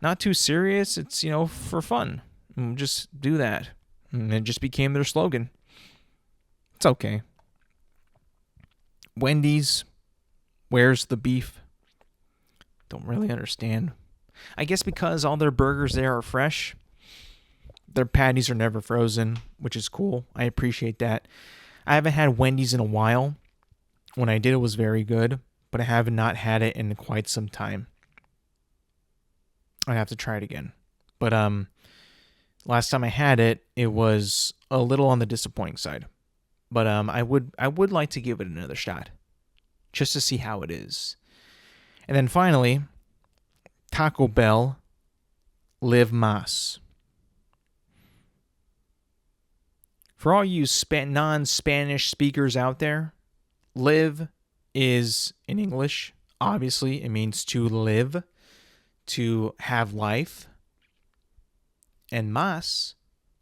not too serious. It's, for fun. And just do that. And it just became their slogan. It's okay. Wendy's, where's the beef? Don't really understand. I guess because all their burgers there are fresh. Their patties are never frozen, which is cool. I appreciate that. I haven't had Wendy's in a while. When I did, it was very good, but I have not had it in quite some time. I have to try it again. But last time I had it, it was a little on the disappointing side. But I would like to give it another shot, just to see how it is. And then finally, Taco Bell, Live Más. For all you non-Spanish speakers out there, live is in English. Obviously, it means to live, to have life. And más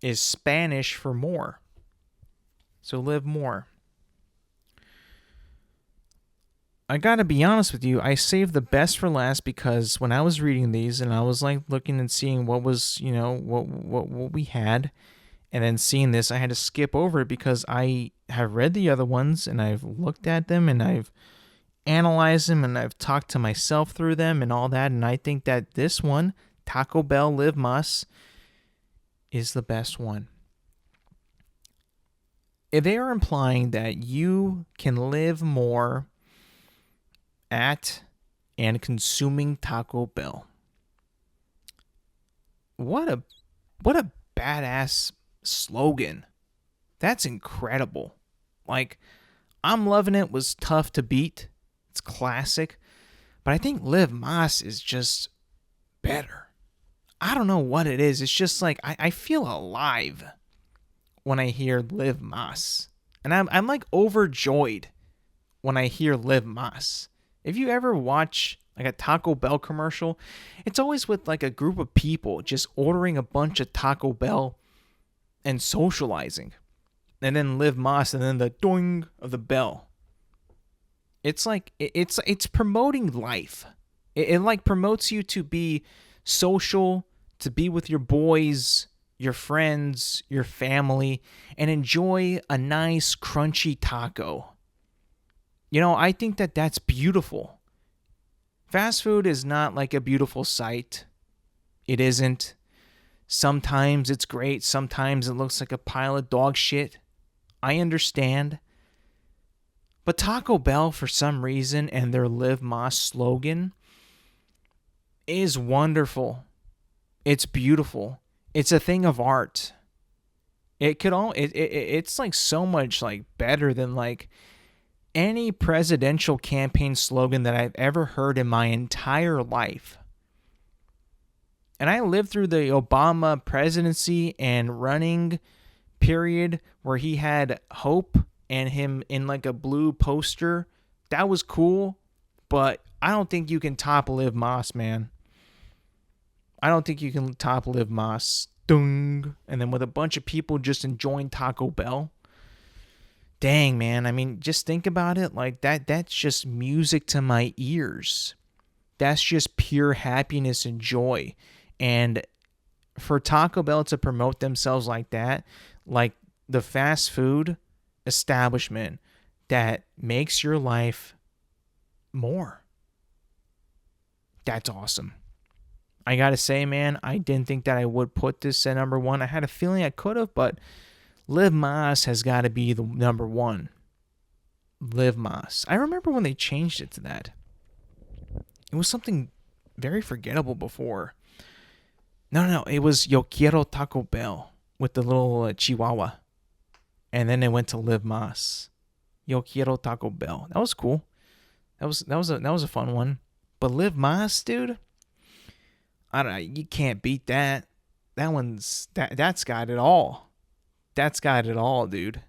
is Spanish for more. So live more. I gotta be honest with you, I saved the best for last because when I was reading these and I was like looking and seeing what was, what we had, and then seeing this, I had to skip over it because I have read the other ones and I've looked at them and I've analyzed them and I've talked to myself through them and all that. And I think that this one, Taco Bell Live Más, is the best one. They are implying that you can live more at and consuming Taco Bell. What a badass slogan. That's incredible. Like, I'm loving it was tough to beat. It's classic. But I think Live Más is just better. I don't know what it is. It's just like I feel alive when I hear Live Más. And I'm like overjoyed when I hear Live Más. If you ever watch like a Taco Bell commercial, it's always with like a group of people just ordering a bunch of Taco Bell and socializing. And then Live Más and then the doing of the bell. It's like it's promoting life. It like promotes you to be social, to be with your boys, your friends, your family, and enjoy a nice crunchy taco. I think that that's beautiful. Fast food is not like a beautiful sight. It isn't. Sometimes it's great. Sometimes it looks like a pile of dog shit. I understand. But Taco Bell, for some reason, and their Live Más slogan is wonderful. It's beautiful. It's a thing of art. It's like so much like better than like any presidential campaign slogan that I've ever heard in my entire life. And I lived through the Obama presidency and running period where he had hope and him in like a blue poster. That was cool, but I don't think you can top Live Más, man. I don't think you can top Live Más. Dung. And then with a bunch of people just enjoying Taco Bell. Dang, man. I mean, just think about it. Like that's just music to my ears. That's just pure happiness and joy. And for Taco Bell to promote themselves like that, like the fast food establishment that makes your life more. That's awesome. I gotta say, man, I didn't think that I would put this at number one. I had a feeling I could have, but Live Más has got to be the number one. Live Más. I remember when they changed it to that. It was something very forgettable before. No. It was Yo Quiero Taco Bell with the little chihuahua. And then they went to Live Más. Yo Quiero Taco Bell. That was cool. That was a fun one. But Live Más, dude, I don't know. You can't beat that. That's got it all. That's got it all, dude.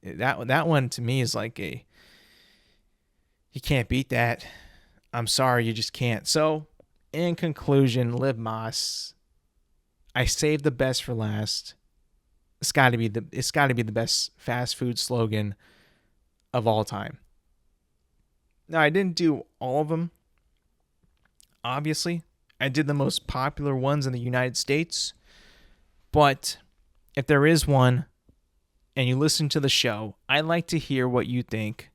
That one to me is like you can't beat that. I'm sorry, you just can't. So, in conclusion, Live Más. I saved the best for last. It's got to be the best fast food slogan of all time. Now, I didn't do all of them. Obviously, I did the most popular ones in the United States. But if there is one and you listen to the show, I'd like to hear what you think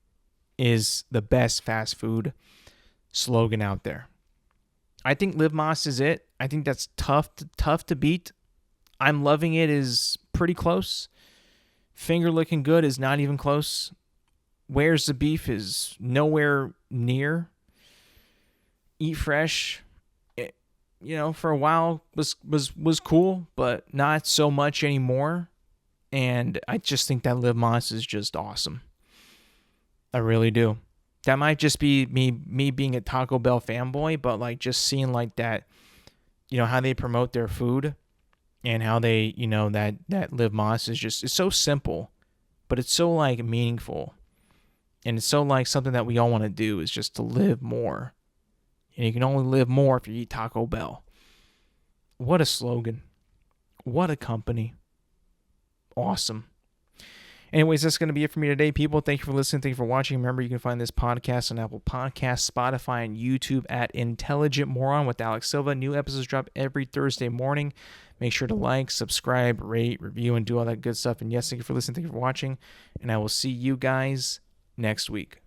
is the best fast food slogan out there. I think Live Más is it. I think that's tough to beat. I'm loving it is pretty close. Finger Licking Good is not even close. Where's the Beef is nowhere near. Eat Fresh, for a while was cool, but not so much anymore. And I just think that Live Más is just awesome. I really do. That might just be me being a Taco Bell fanboy, but like just seeing like that, how they promote their food and how they, that Live Más is just, it's so simple, but it's so like meaningful. And it's so like something that we all want to do is just to live more. And you can only live more if you eat Taco Bell. What a slogan. What a company. Awesome. Anyways, that's going to be it for me today, people. Thank you for listening. Thank you for watching. Remember, you can find this podcast on Apple Podcasts, Spotify, and YouTube at Intelligent Moron with Alex Silva. New episodes drop every Thursday morning. Make sure to like, subscribe, rate, review, and do all that good stuff. And yes, thank you for listening. Thank you for watching. And I will see you guys next week.